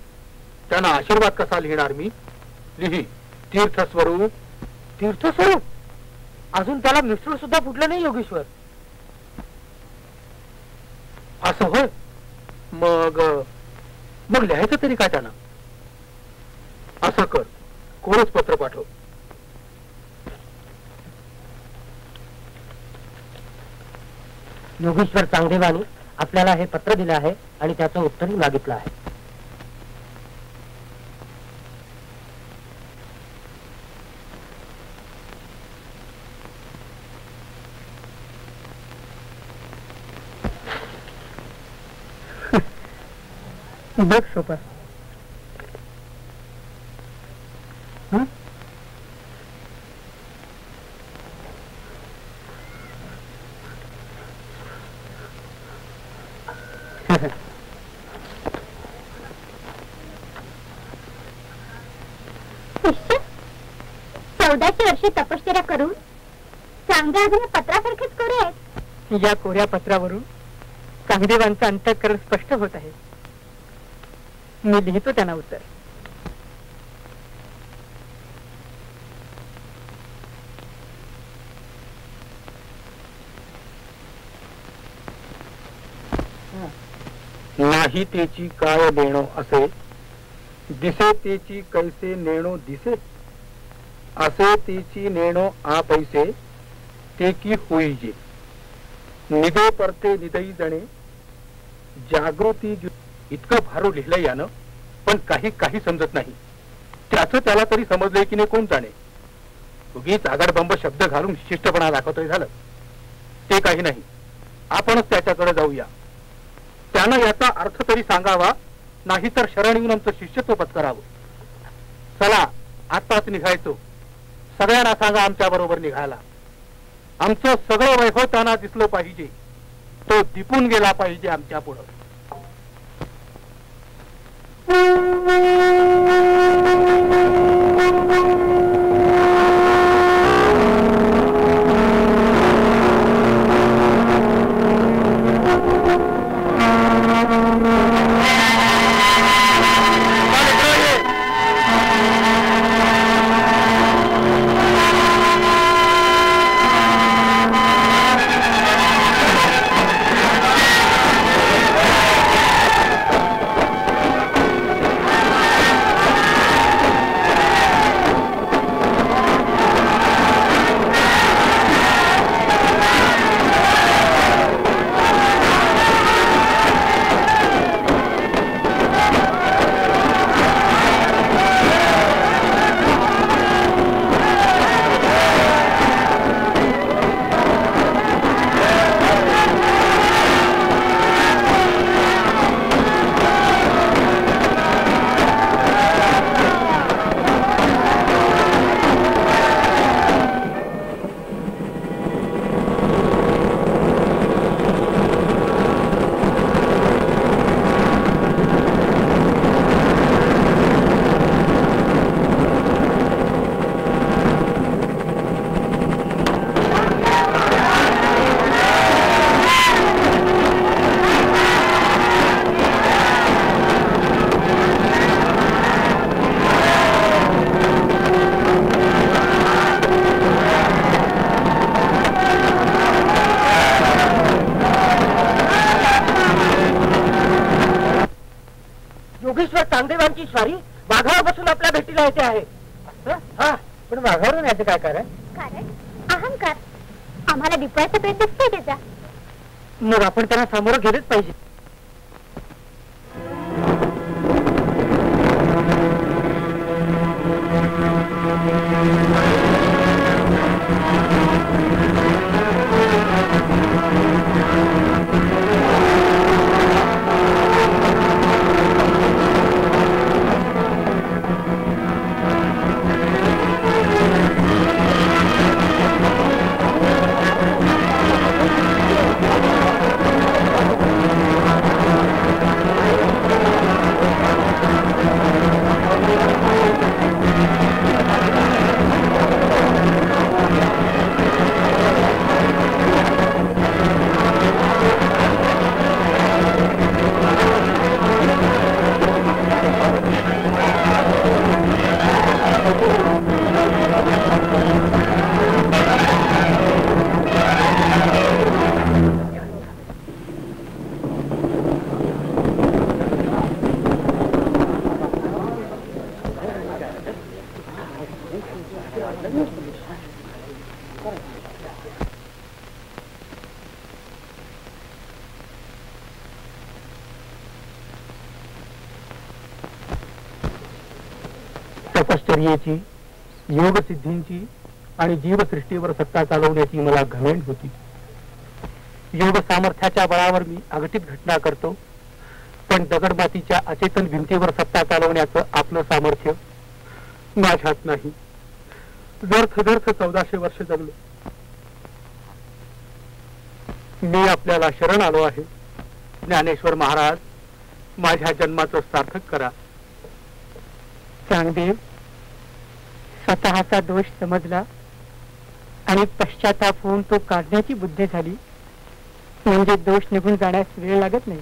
त्यांना आशीर्वाद कसा लिहिणार मी? लिही. तीर्थस्वरूप. तीर्थस्वरूप? अजून त्याला मिस्टर सुद्धा फुटलं नाही योगेश्वर. असं होय? मग मग लिहायचं तरी काय त्यांना? असं कर, कोरच पत्र पाठव. योगेश्वर चांगदेवानी आपल्याला हे पत्र दिलं आहे आणि त्याचं उत्तरही मागितलं आहे. बघ सोपा. चौदाशे वर्षे तपश्चर्या करून चांगल्या अजून पत्रासारखेच कोरे आहेत. या कोऱ्या पत्रावरून चांगदेवांचं अंतःकरण स्पष्ट होत आहे. मी लिहितो त्यांना उत्तर. नाही तेची काय नेणो असे, दिसे तेची कैसे नेणो दिसे, असे तेची नेणो आ पैसे, ते की होईजे. निदे परते निदई जणे, जागृती. इतकं भारू लिहिलंय यानं, पण काही काही समजत नाही. त्याचं त्याला तरी समजलंय की नाही कोण जाणे. उगीच आगडबंब शब्द घालून शिष्टपणा दाखवतोय झालं. ते काही नाही, आपणच त्याच्याकडे जाऊया. त्यानं याचा अर्थ तरी सांगावा, नाही तर शरण येऊन आमचं शिष्यत्व पत्करावं. चला आत्ताच निघायचो. सगळ्यांना सांगा आमच्या बरोबर निघायला. आमचं सगळं वैभव त्यांना दिसलं पाहिजे. तो दिपून गेला पाहिजे आमच्या पुढं. चांदेवांची स्वारी वाघावर बसून आपल्या भेटीला येते आहे. हा, पण वाघावरून यायचं काय कारण? कारण अहंकार. आम्हाला डिपवायचा प्रयत्न दिसतोय त्याचा. मग आपण त्यांना सामोरं गेलेच पाहिजे. तपश्चर्येची, योगसिद्धींची आणि जीवसृष्टीवर सत्ता चालवण्याची मला घमेंड होती. योग सामर्थ्याच्या बळावर मी अघटित घटना करतो, पण दगडमातीच्या अचेतन भिंतीवर सत्ता चालवण्याचं आपलं सामर्थ्य माझ्यात नाही. व्यर्थ 1400 वर्ष जगलो. मी आपल्याला शरण आलो आहे. ज्ञानेश्वर महाराज, माझ्या जन्माचं सार्थक करा. चांगदेव, स्वतःचा दोष समजला आणि पश्चाताप होऊन तो काढण्याची बुद्धी झाली म्हणजे दोष निघून जाण्यास वेळ लागत नाही.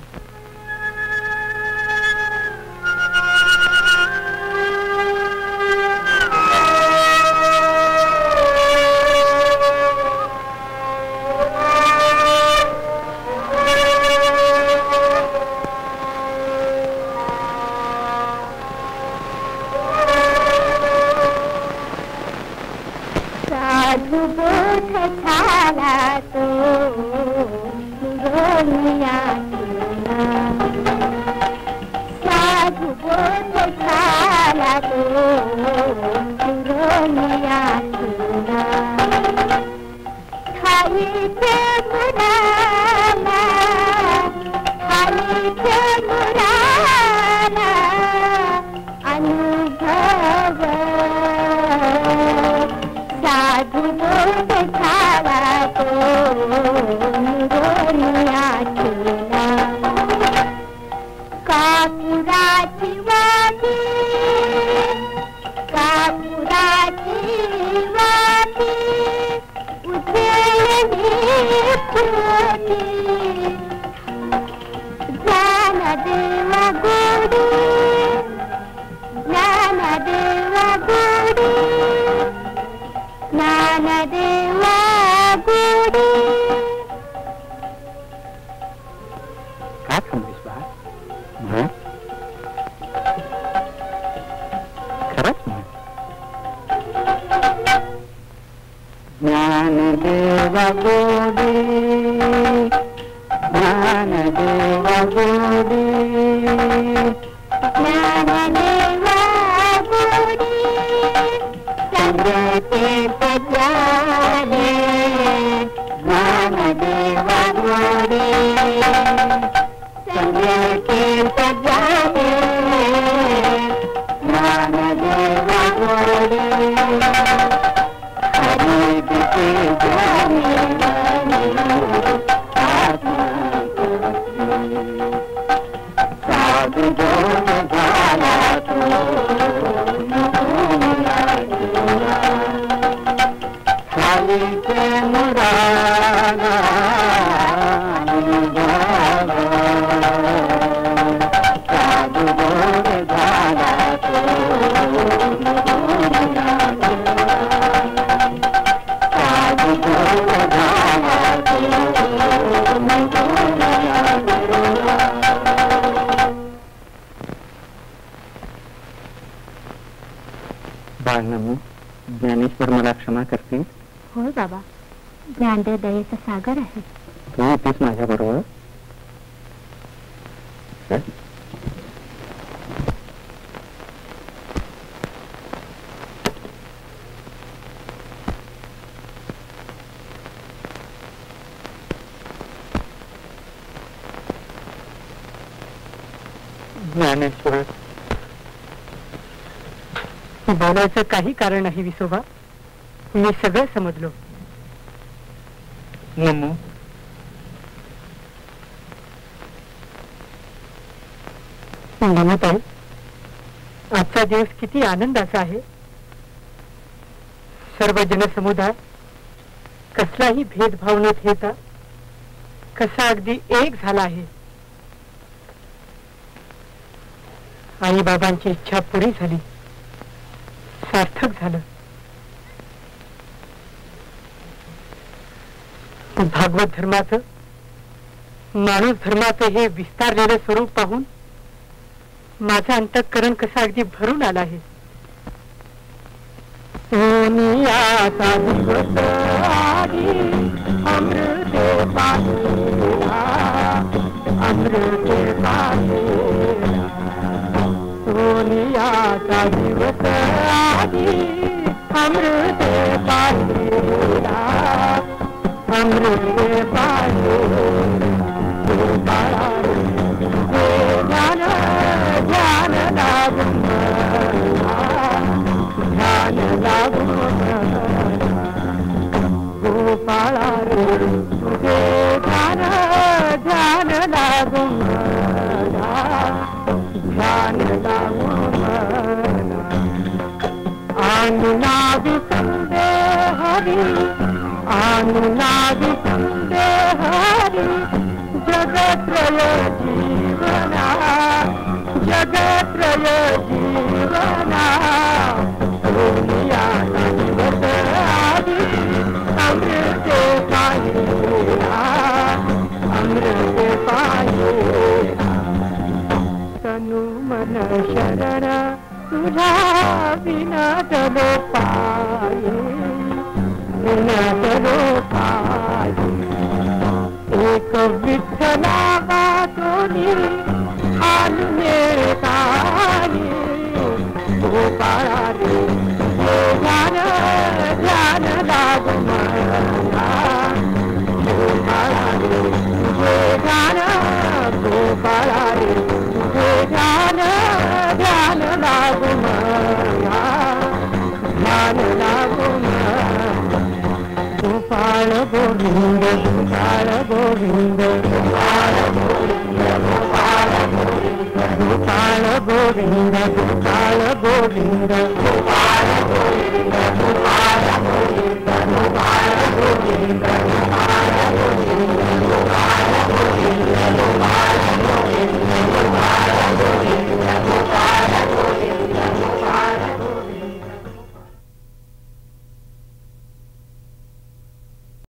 नमू ज्ञानेश्वर मला क्षमा करतील? होय बाबा, ज्ञानदेव दयेचा सागर आहे. तू येतेस माझ्या बरोबर? ज्ञानेश्वर, बोलायचं काही कारण नाही विसोबा, मी सगळं समजलो. नमो, नमताई, आजचा दिवस किती आनंदाचा आहे. सर्व जनसमुदाय कसलाही भेदभाव न ठेवता कसा अगदी एक झाला आहे. आई बाबांची इच्छा पुरी झाली, सार्थक झालं. भागवत धर्माचं, माणूस धर्माचं हे विस्तारलेलं स्वरूप पाहून माझं अंतःकरण कसं अगदी भरून आलं आहे. सोनियाचा दिवस आधी अमृते पाहिला, अमृते पाहिला. सोनियाचा दिवस आधी अमृते पाहिला, अमृते पाहिला. ज्ञान ज्ञान लागून ध्यान लागून गोपाळा रे तुझे ध्यान ध्यान लागून ध्यान लागून अनुनादी संदेह हरी, अनुनादी संदेह हरी. जगत्रय जीवना, जगत्रय जीवना. सोनियाचा दिवस आधी अमृते पाहिला, अमृते पाहिला. तनु मन शरण तुझा विना चलो पाये, विना चलो पाये. एक विठ्ठला वाचोनी आलुने तारी गोपाळा रे ध्यान ध्यान लागून गोपाळा रे ध्यान गोपाळा रे ध्यान ध्यान लागून ध्यान लागून. गोपाळ गोविंद, गोपाळ गोविंद,